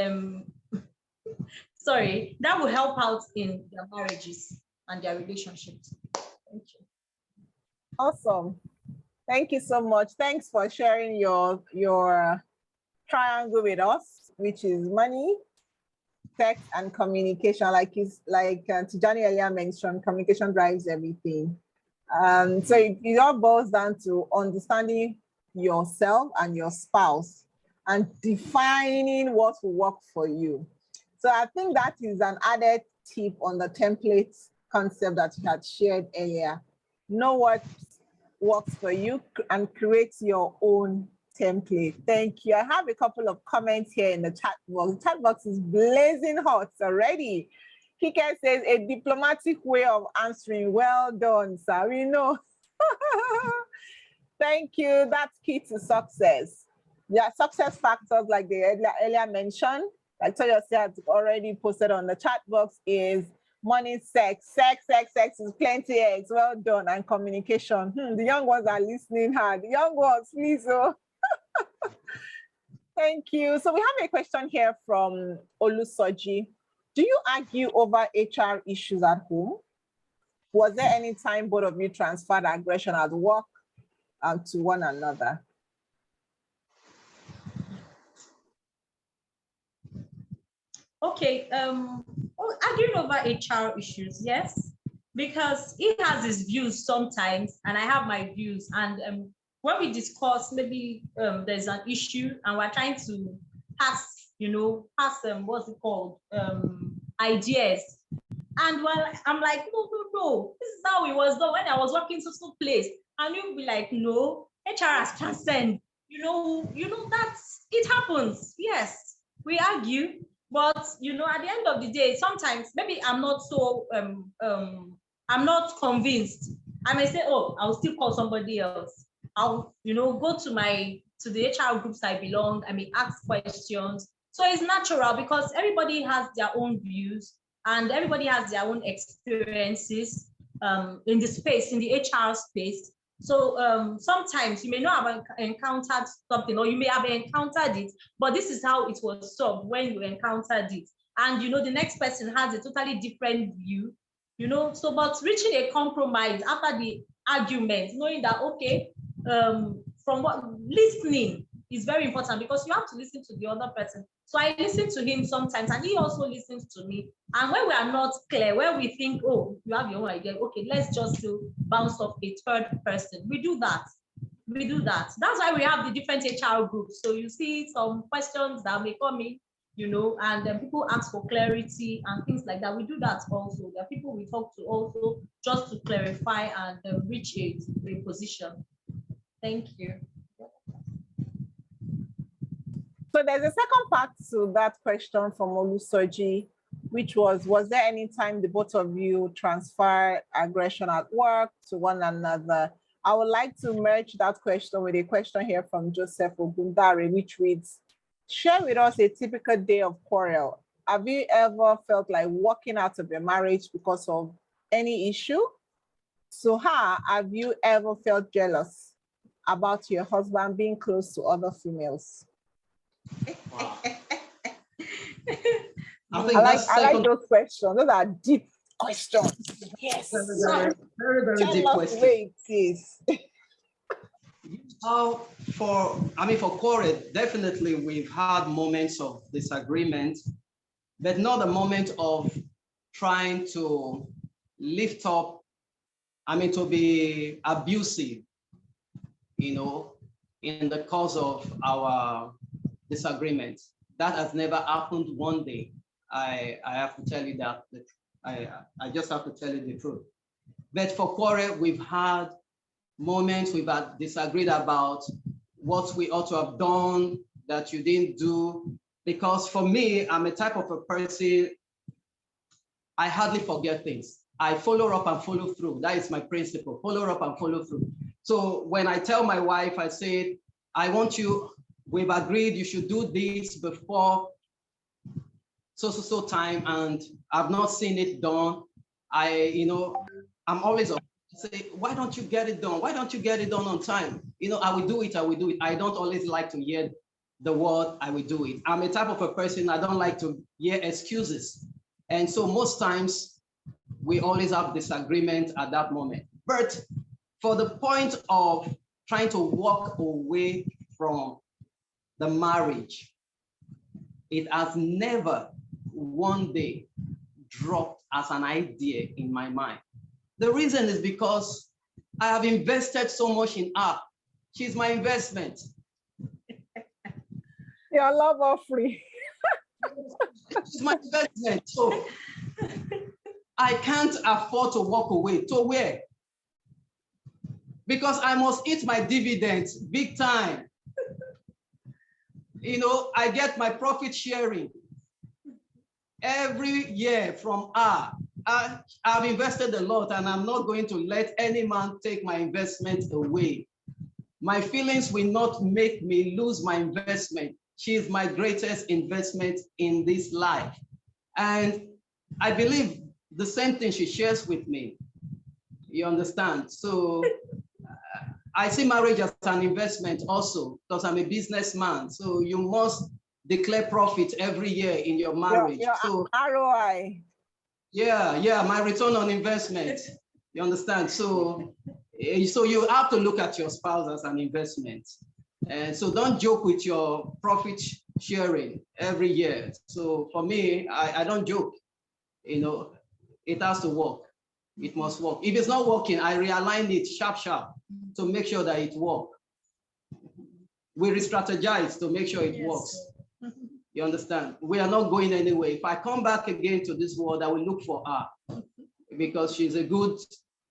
that will help out in their marriages and their relationships. Thank you. Awesome. Thank you so much. Thanks for sharing your triangle with us, which is money, sex, and communication. Like Tijani earlier mentioned, communication drives everything. So it all boils down to understanding yourself and your spouse and defining what will work for you. So I think that is an added tip on the template concept that you had shared earlier. Know what works for you and create your own template. Thank you. I have a couple of comments here in the chat box. The chat box is blazing hot already. Kike says, a diplomatic way of answering. Well done, sir. We know. Thank you. That's key to success. Yeah, success factors like the earlier mentioned, like Toyosi has already posted on the chat box, is money, sex is plenty X. Well done. And communication. The young ones are listening hard. The young ones, please. Oh. Thank you. So we have a question here from Olusoji. Do you argue over HR issues at home? Was there any time both of you transferred aggression at work to one another? Okay, arguing over HR issues, yes, because he has his views sometimes, and I have my views. And when we discuss, maybe there's an issue, and we're trying to pass, what's it called, ideas. And well, I'm like, no, this is how it was done when I was working to some place, and you'll be like, no, HR has transcended. That's it happens. Yes, we argue. But at the end of the day, sometimes maybe I'm not so I'm not convinced. I may say, oh, I'll still call somebody else. I'll go to the HR groups I belong. I may ask questions. So it's natural because everybody has their own views and everybody has their own experiences in the space, in the HR space. So sometimes you may not have encountered something, or you may have encountered it, but this is how it was solved when you encountered it. And the next person has a totally different view, so but reaching a compromise after the argument, knowing that, okay, from what listening is very important, because you have to listen to the other person. So I listen to him sometimes, and he also listens to me. And when we are not clear, where we think, oh, you have your own idea, okay, let's just bounce off a third person. We do that. That's why we have the different HR groups. So you see some questions that may come in, and then people ask for clarity and things like that. We do that also. There are people we talk to also just to clarify and reach a position. Thank you. So there's a second part to that question from Olusoji, which was there any time the both of you transfer aggression at work to one another? I would like to merge that question with a question here from Joseph Ogundare, which reads, share with us a typical day of quarrel. Have you ever felt like walking out of your marriage because of any issue? So have you ever felt jealous about your husband being close to other females? Wow. I like those questions. Those are deep questions. Yes. Very deep question. Way it is. For quarrel, definitely we've had moments of disagreement, but not a moment of trying to lift up, to be abusive, in the course of our disagreements. That has never happened one day. I have to tell you that. I just have to tell you the truth. But for quarrel, we've had moments we've had disagreed about what we ought to have done that you didn't do. Because for me, I'm a type of a person, I hardly forget things. I follow up and follow through. That is my principle, follow up and follow through. So when I tell my wife, I say, we've agreed you should do this before so time, and I've not seen it done. I'm always say, why don't you get it done? Why don't you get it done on time? I will do it. I don't always like to hear the word, I will do it. I'm a type of a person, I don't like to hear excuses. And so most times we always have disagreement at that moment. But for the point of trying to walk away from the marriage, it has never one day dropped as an idea in my mind. The reason is because I have invested so much in her. She's my investment. Your love offering. She's my investment. So I can't afford to walk away. To where? Because I must eat my dividends big time. You know, I get my profit sharing every year from her. I've invested a lot and I'm not going to let any man take my investment away. My feelings will not make me lose my investment. She is my greatest investment in this life. And I believe the same thing she shares with me. You understand? So I see marriage as an investment also, because I'm a businessman. So you must declare profit every year in your marriage. Your so ROI. Yeah, my return on investment. You understand? So you have to look at your spouse as an investment. And so don't joke with your profit sharing every year. So for me, I don't joke. You know, it has to work. It must work. If it's not working, I realign it sharp to make sure that it works. We re-strategize to make sure it works. You understand? We are not going anywhere. If I come back again to this world, I will look for her because she's a good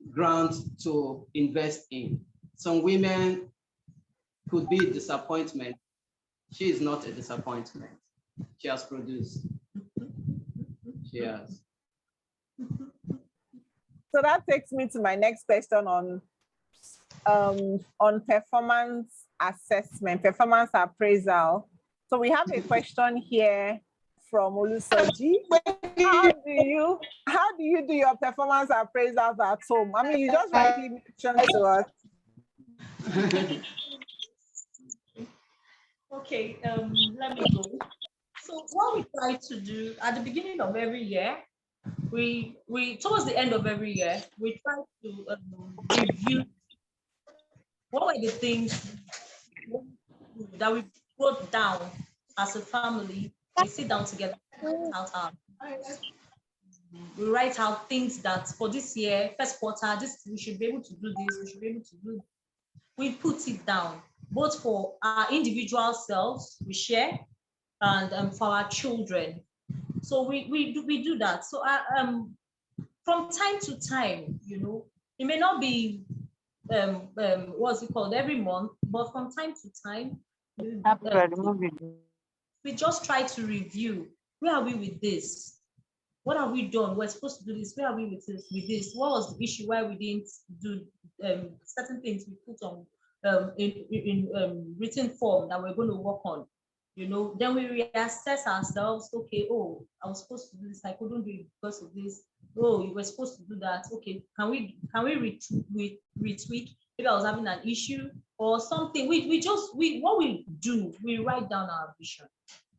ground to invest in. Some women could be a disappointment. She is not a disappointment. She has produced. She has. So that takes me to my next question on performance assessment, performance appraisal. So we have a question here from Olusoji. How do you do your performance appraisals at home? I mean, you just rightly mentioned to us. Okay, let me go. So what we try to do at the beginning of every year, we towards the end of every year, we try to review what were the things that we wrote down as a family. We sit down together, we write out things that for this year, first quarter, this we should be able to do this, we should be able to do. We put it down, both for our individual selves, we share, and for our children. So we do that. So from time to time, you know, it may not be what's it called every month, but from time to time, we just try to review. Where are we with this? What have we done? We're supposed to do this. Where are we with this? What was the issue? Why we didn't do certain things we put on in written form that we're going to work on? You know, then we reassess ourselves. Okay, oh, I was supposed to do this. I couldn't do it because of this. Oh, you were supposed to do that. Okay, can we retweak? Maybe I was having an issue or something. What we do, we write down our vision.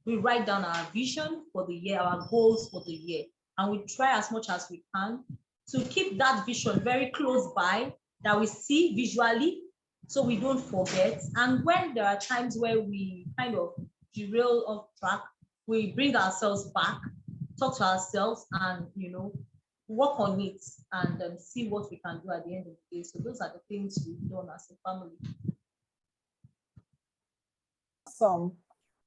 We write down our vision for the year, our goals for the year, and we try as much as we can to keep that vision very close by, that we see visually, so we don't forget. And when there are times where we kind of derail off track, we bring ourselves back, talk to ourselves, and you know, work on it and see what we can do at the end of the day. So those are the things we've done as a family. Awesome.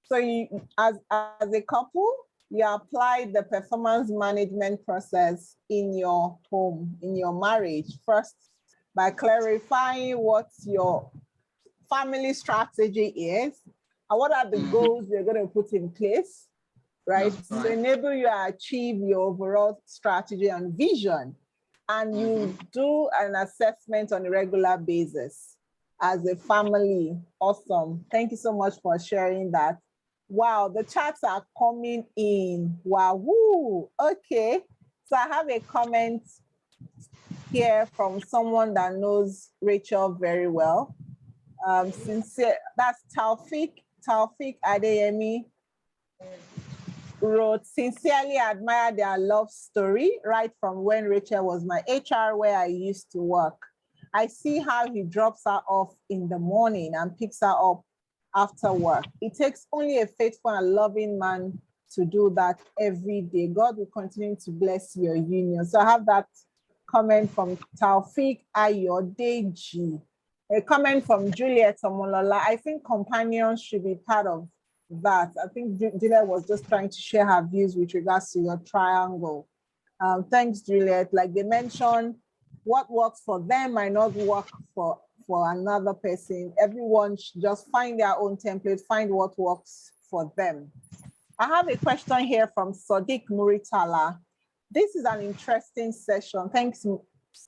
So you, as a couple, you apply the performance management process in your home, in your marriage, first by clarifying what your family strategy is and what are the goals you're going to put in place, right? To enable you to achieve your overall strategy and vision. And you do an assessment on a regular basis as a family. Awesome. Thank you so much for sharing that. Wow, the chats are coming in. Wow, woo. Okay. So I have a comment here from someone that knows Rachel very well. Sincere, that's Taufik Adeyemi wrote, sincerely admire their love story right from when Rachel was my HR where I used to work. I see how he drops her off in the morning and picks her up after work. It takes only a faithful and loving man to do that every day. God will continue to bless your union. So I have that comment from Taufik Ayodeji. A comment from Juliet Omolola. I think companions should be part of that. I think Juliet was just trying to share her views with regards to your triangle. Thanks, Juliet. Like they mentioned, what works for them might not work for for another person. Everyone should just find their own template, find what works for them. I have a question here from Sadiq Muritala. This is an interesting session. Thanks,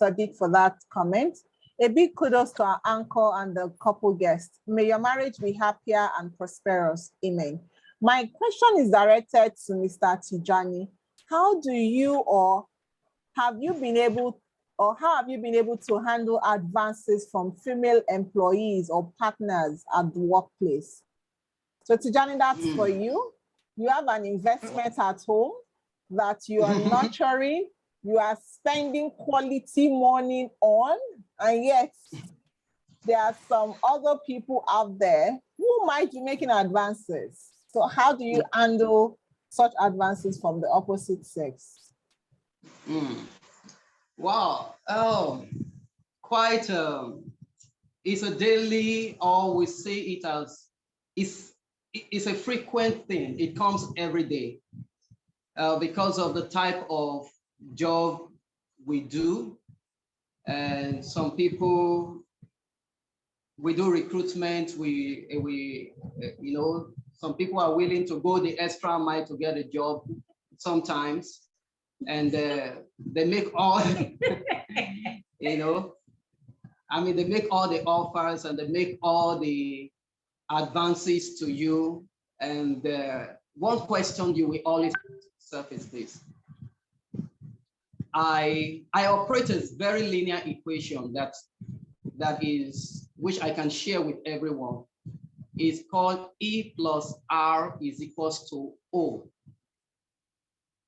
Sadiq, for that comment. A big kudos to our anchor and the couple guests. May your marriage be happier and prosperous. Amen. My question is directed to Mr. Tijani. How do you or have you been able to handle advances from female employees or partners at the workplace? So Tijani, that's for you. You have an investment at home that you are nurturing, you are spending quality money on, and yet there are some other people out there who might be making advances. So how do you handle such advances from the opposite sex? Wow. Oh, quite. It's a daily, or we see it as it's a frequent thing. It comes every day because of the type of job we do. And some people, we do recruitment. We some people are willing to go the extra mile to get a job sometimes. And they make all, they make all the offers and they make all the advances to you. And one question you will always ask is this. I operate a very linear equation that is, which I can share with everyone. It's called E plus R is equals to O.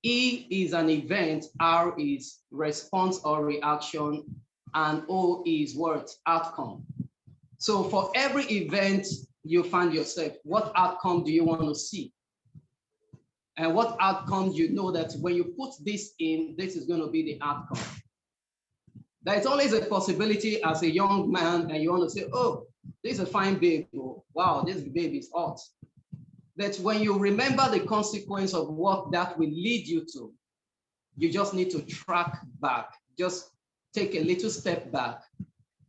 E is an event, R is response or reaction, and O is what? Outcome. So for every event you find yourself, what outcome do you want to see? And what outcome you know that when you put this in, this is going to be the outcome. There's always a possibility as a young man and you want to say, oh, this is a fine babe. Wow, this baby is hot. But when you remember the consequence of what that will lead you to, you just need to track back, just take a little step back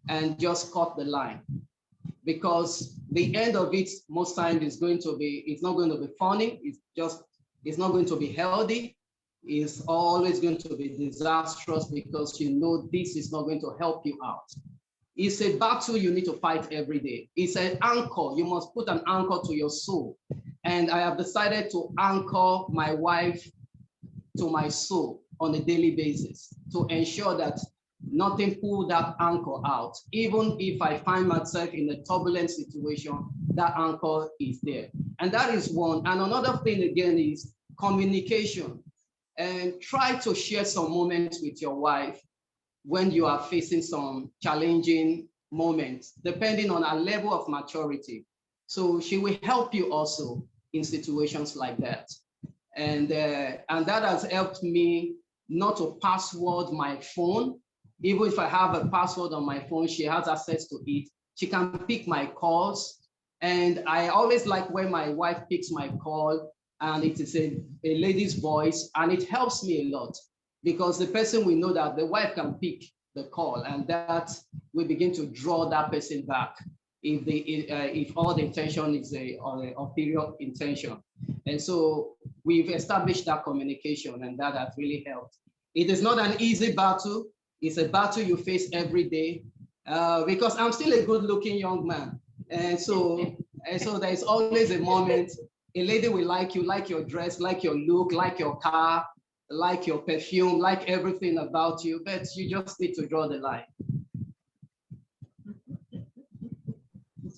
and just cut the line. Because the end of it most times is going to be, it's not going to be funny, it's not going to be healthy, it's always going to be disastrous because you know this is not going to help you out. It's a battle you need to fight every day. It's an anchor, you must put an anchor to your soul. And I have decided to anchor my wife to my soul on a daily basis to ensure that nothing pulls that anchor out. Even if I find myself in a turbulent situation, that anchor is there. And that is one. And another thing again is communication. And try to share some moments with your wife when you are facing some challenging moments, depending on her level of maturity. So she will help you also in situations like that. And that has helped me not to password my phone. Even if I have a password on my phone, she has access to it. She can pick my calls. And I always like when my wife picks my call and it is a lady's voice, and it helps me a lot because the person will know that the wife can pick the call, and that we begin to draw that person back if all the intention is a ulterior intention. And so we've established that communication, and that has really helped. It is not an easy battle. It's a battle you face every day because I'm still a good-looking young man. And so there's always a moment a lady will like you, like your dress, like your look, like your car, like your perfume, like everything about you, but you just need to draw the line.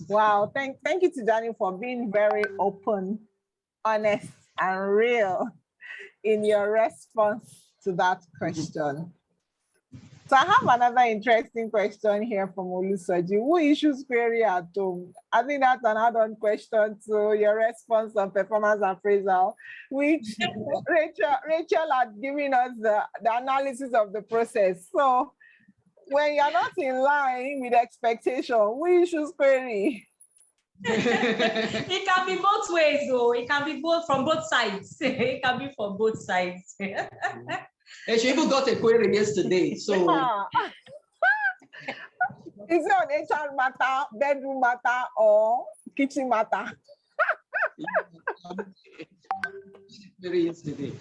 Wow, thank you to Danny for being very open, honest, and real in your response to that question. So I have another interesting question here from Olusoji. Who issues query at home? I think that's an add-on question to your response on performance appraisal, which Rachel had given us the analysis of the process. So when you're not in line with expectation, who issues query? It can be both ways, though. It can be both from both sides. It can be from both sides. And she even got a query yesterday. So Is it on HR matter, bedroom matter, or kitchen matter? Very yesterday.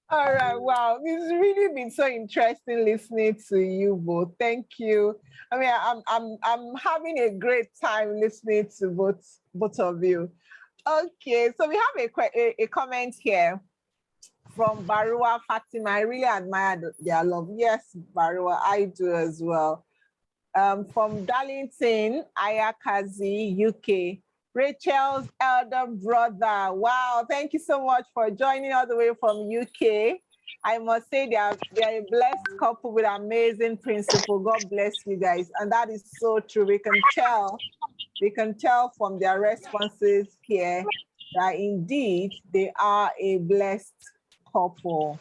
All right, wow, it's really been so interesting listening to you both. Thank you. I mean, I'm having a great time listening to both of you. Okay, so we have a comment here from Barua Fatima. I really admire their love. Yes, Barua, I do as well. From Darlington, Ayakazi, UK. Rachel's elder brother. Wow, thank you so much for joining all the way from UK. I must say they are a blessed couple with amazing principle. God bless you guys. And that is so true. We can tell from their responses here that indeed they are a blessed couple.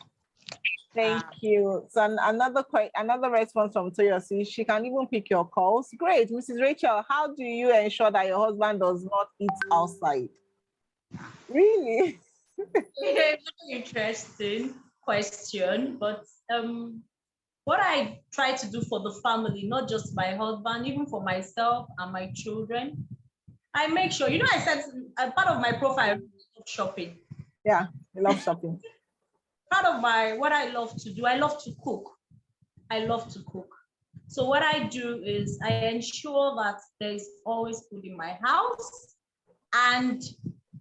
Thank you. So another response from Toyosi, she can even pick your calls. Great, Mrs. Rachel, how do you ensure that your husband does not eat outside? Really? Very interesting question, but what I try to do for the family, not just my husband, even for myself and my children, I make sure, I said part of my profile, I love shopping. Yeah, I love shopping. Part of what I love to do, I love to cook. So what I do is I ensure that there's always food in my house. And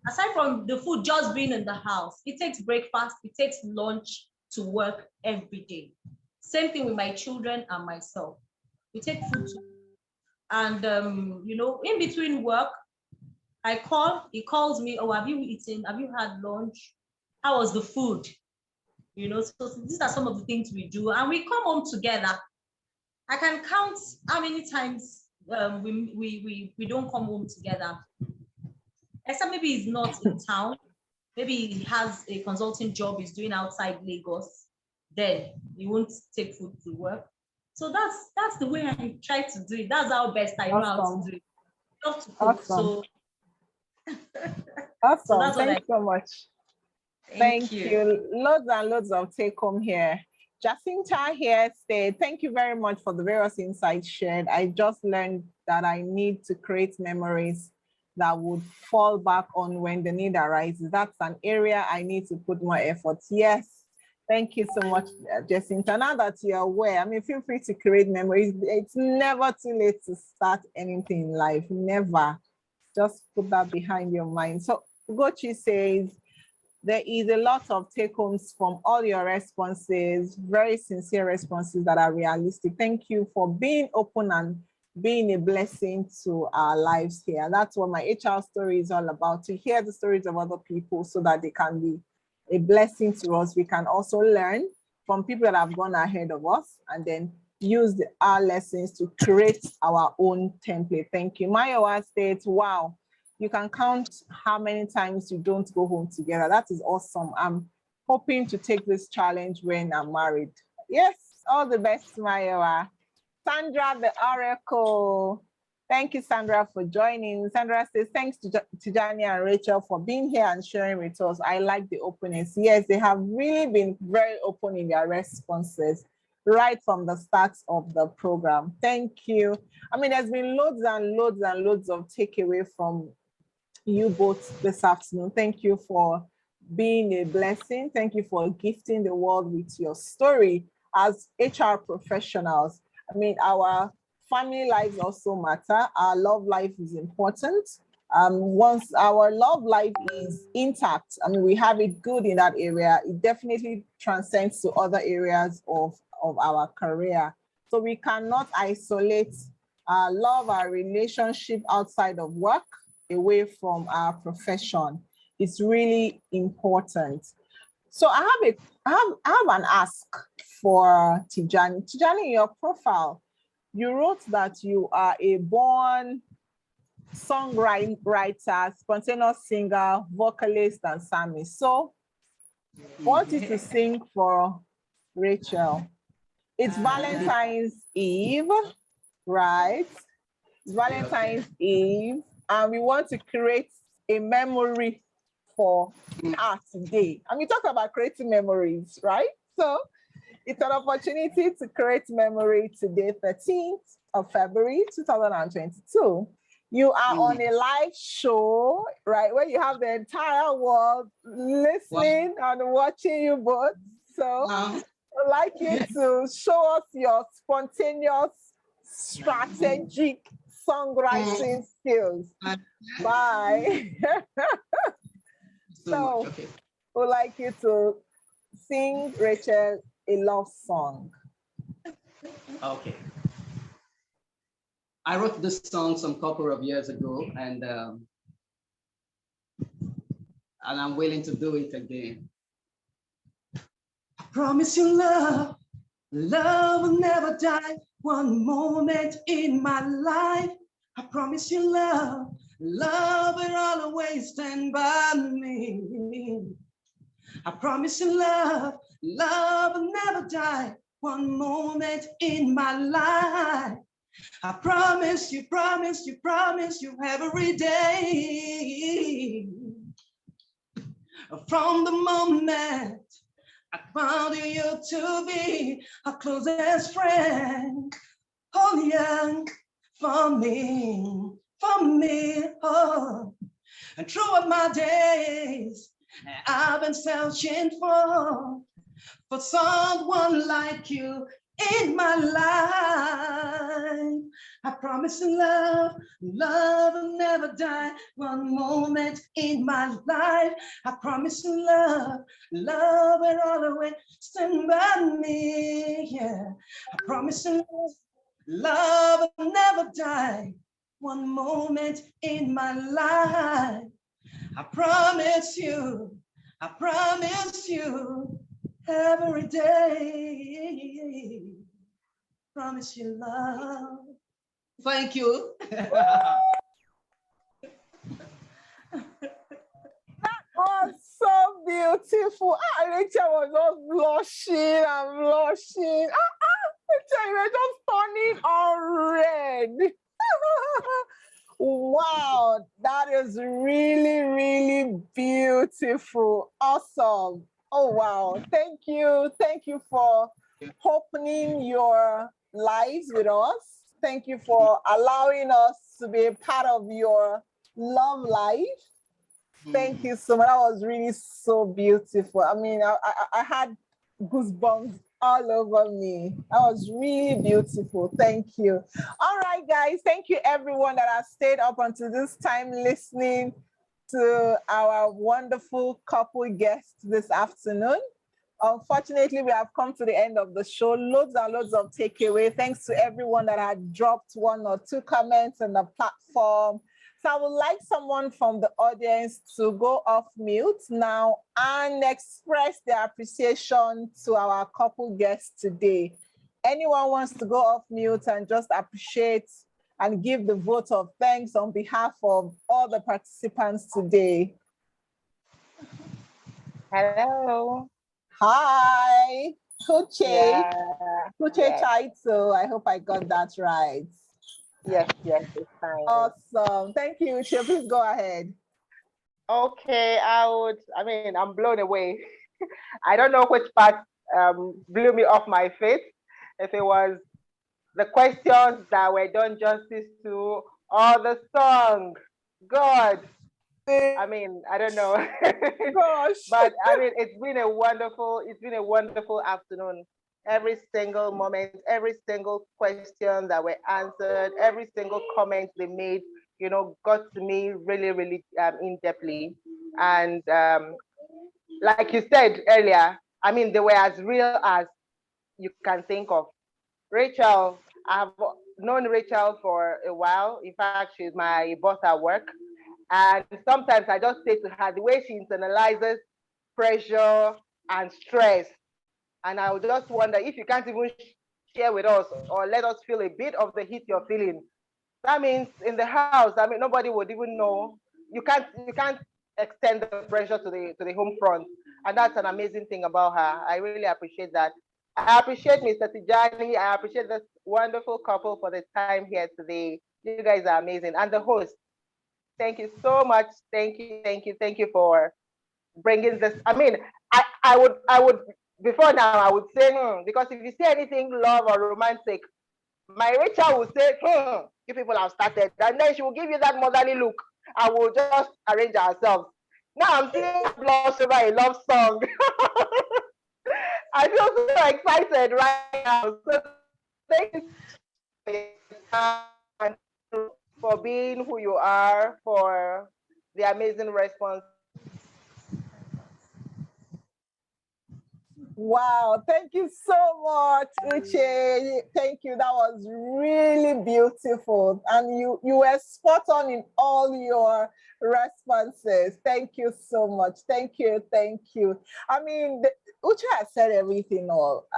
aside from the food just being in the house, it takes breakfast, it takes lunch to work every day. Same thing with my children and myself. We take food to, and in between work, he calls me, oh, have you eaten? Have you had lunch? How was the food? So these are some of the things we do, and we come home together. I can count how many times we don't come home together. Except maybe he's not in town, maybe he has a consulting job he's doing outside Lagos, then he won't take food to work. So that's the way I try to do it. That's how best I know how to do it. I love to cook. Awesome. Awesome. So thanks so much. Thank you. Loads and loads of take home here. Jacinta here said, thank you very much for the various insights shared. I just learned that I need to create memories that would fall back on when the need arises. That's an area I need to put more effort. Yes, thank you so much, Jacinta. Now that you're aware, feel free to create memories. It's never too late to start anything in life, never. Just put that behind your mind. So Ugochi says, there is a lot of take-homes from all your responses, very sincere responses that are realistic. Thank you for being open and being a blessing to our lives here. That's what my HR story is all about, to hear the stories of other people so that they can be a blessing to us. We can also learn from people that have gone ahead of us and then use our lessons to create our own template. Thank you. Mayowa states, wow, you can count how many times you don't go home together. That is awesome. I'm hoping to take this challenge when I'm married. Yes, all the best, Mayowa. Sandra, the Oracle. Thank you, Sandra, for joining. Sandra says, thanks to Tijani and Rachel for being here and sharing with us. I like the openness. Yes, they have really been very open in their responses right from the start of the program. Thank you. There's been loads and loads and loads of takeaway from you both this afternoon. Thank you for being a blessing. Thank you for gifting the world with your story as HR professionals. Our family lives also matter. Our love life is important. Once our love life is intact, we have it good in that area, it definitely transcends to other areas of our career. So we cannot isolate our love, our relationship outside of work, away from our profession. It's really important. So I have an ask for Tijani. Tijani, in your profile, you wrote that you are a born songwriter, spontaneous singer, vocalist, and psalmist. So I want you to sing for Rachel. It's Valentine's Eve, right? It's Valentine's Eve, and we want to create a memory for us today. And we talked about creating memories, right? So It's an opportunity to create memory today, 13th of February, 2022. You are on a live show, right, where you have the entire world listening and watching you both. So I'd like you to show us your spontaneous, strategic songwriting skills. Bye. So we'd like you to sing, Rachel, a love song. Okay. I wrote this song some couple of years ago, and I'm willing to do it again. I promise you love, love will never die. One moment in my life. I promise you love, love will always stand by me. I promise you love, love will never die. One moment in my life. I promise you, promise you, promise you every day. From the moment I found you to be a closest friend. Oh yeah, for me, oh. And throughout my days, I've been searching for someone like you in my life. I promise you love, love will never die. One moment in my life. I promise you love, love will always stand by me. Yeah. I promise you love will never die. One moment in my life. I promise you every day. Promise you love. Thank you. Oh, so beautiful. Rachel was just blushing and blushing. Rachel, you were just turning all red. Wow, that is really, really beautiful. Awesome. Oh, wow. Thank you. Thank you for opening your lives with us. Thank you for allowing us to be a part of your love life. Thank you so much. That was really so beautiful. I mean, I had goosebumps all over me. That was really beautiful. Thank you. All right, guys. Thank you, everyone that has stayed up until this time listening to our wonderful couple guests this afternoon. Unfortunately, we have come to the end of the show. Loads and loads of takeaway. Thanks to everyone that had dropped 1 or 2 comments on the platform. So I would like someone from the audience to go off mute now and express their appreciation to our couple guests today. Anyone wants to go off mute and just appreciate and give the vote of thanks on behalf of all the participants today? Hello. Hi, Kuche. Yeah. Kuche Yes. Chaito. I hope I got that right. Yes, it's fine. Awesome. Thank you, Uche. Please go ahead. Okay, I'm blown away. I don't know which part blew me off my feet. If it was the questions that were done justice to, or the song. God, I mean, I don't know. Gosh. But I mean, it's been a wonderful afternoon. Every single moment, every single question that were answered, every single comment they made, got to me really, really in-depthly. And like you said earlier, I mean, they were as real as you can think of. Rachel, I've known Rachel for a while. In fact, she's my boss at work. And sometimes I just say to her, the way she internalizes pressure and stress, and I would just wonder if you can't even share with us or let us feel a bit of the heat you're feeling. That means in the house, I mean, nobody would even know. You can't extend the pressure to the home front. And that's an amazing thing about her. I really appreciate that. I appreciate Mr. Tijani. I appreciate this wonderful couple for the time here today. You guys are amazing. And the host, thank you so much. Thank you for bringing this. I mean, I would before now, I would say, because if you say anything love or romantic, my Rachel will say, you people have started. And then she will give you that motherly look and we'll just arrange ourselves. Now I'm seeing blush over a love song. I feel so excited right now. So thank you for being who you are, for the amazing response. Wow, thank you so much, Uche. Thank you. That was really beautiful. And you were spot on in all your responses. Thank you so much. Thank you. Thank you. I mean, Uche has said everything all.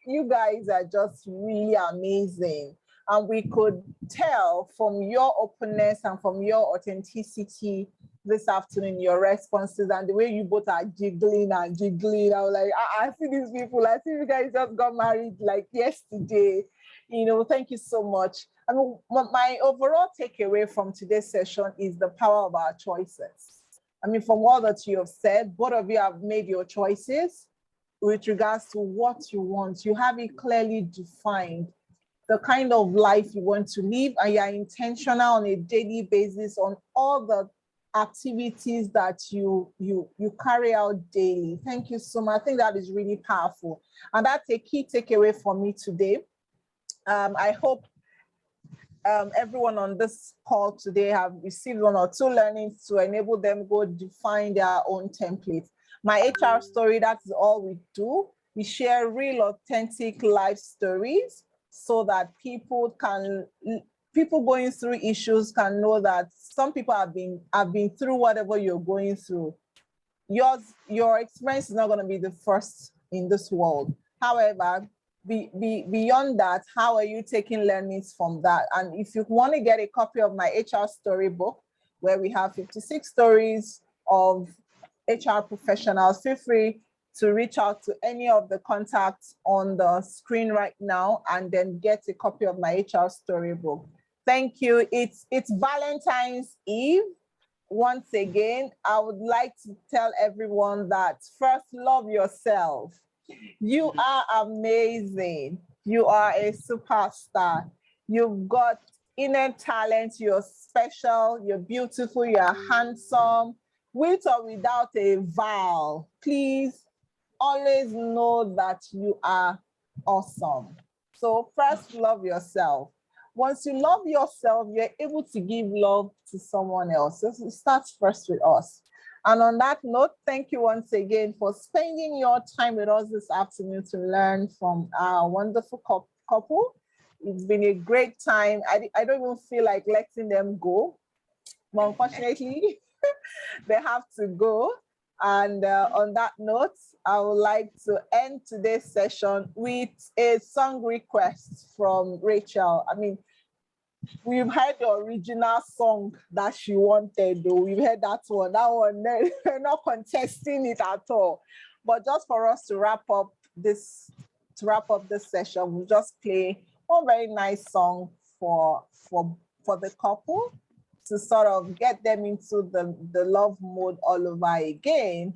You guys are just really amazing. And we could tell from your openness and from your authenticity this afternoon, your responses and the way you both are jiggling and jiggling. I was like, I see these people. I see you guys just got married like yesterday. Thank you so much. I mean, my overall takeaway from today's session is the power of our choices. I mean, from all that you have said, both of you have made your choices with regards to what you want. You have it clearly defined, the kind of life you want to live, and you're intentional on a daily basis on all the activities that you carry out daily. Thank you so much. I think that is really powerful. And that's a key takeaway for me today. I hope everyone on this call today have received 1 or 2 learnings to enable them go define their own templates. My HR story, that's all we do. We share real, authentic life stories so that people going through issues can know that some people have been through whatever you're going through. Your experience is not going to be the first in this world. However, beyond that, how are you taking learnings from that? And if you want to get a copy of my HR storybook, where we have 56 stories of HR professionals, feel free to reach out to any of the contacts on the screen right now and then get a copy of my HR storybook. Thank you. It's Valentine's Eve. Once again, I would like to tell everyone that first, love yourself. You are amazing. You are a superstar. You've got inner talent. You're special. You're beautiful. You're handsome. With or without a vowel, please always know that you are awesome. So first, love yourself. Once you love yourself, you're able to give love to someone else. So it starts first with us. And on that note, thank you once again for spending your time with us this afternoon to learn from our wonderful couple. It's been a great time. I don't even feel like letting them go, but unfortunately, they have to go. And on that note, I would like to end today's session with a song request from Rachel. I mean, we've heard the original song that she wanted, though. We've heard that one. That one, we're not contesting it at all. But just for us to wrap up this session, we'll just play one very nice song for the couple to sort of get them into the love mode all over again.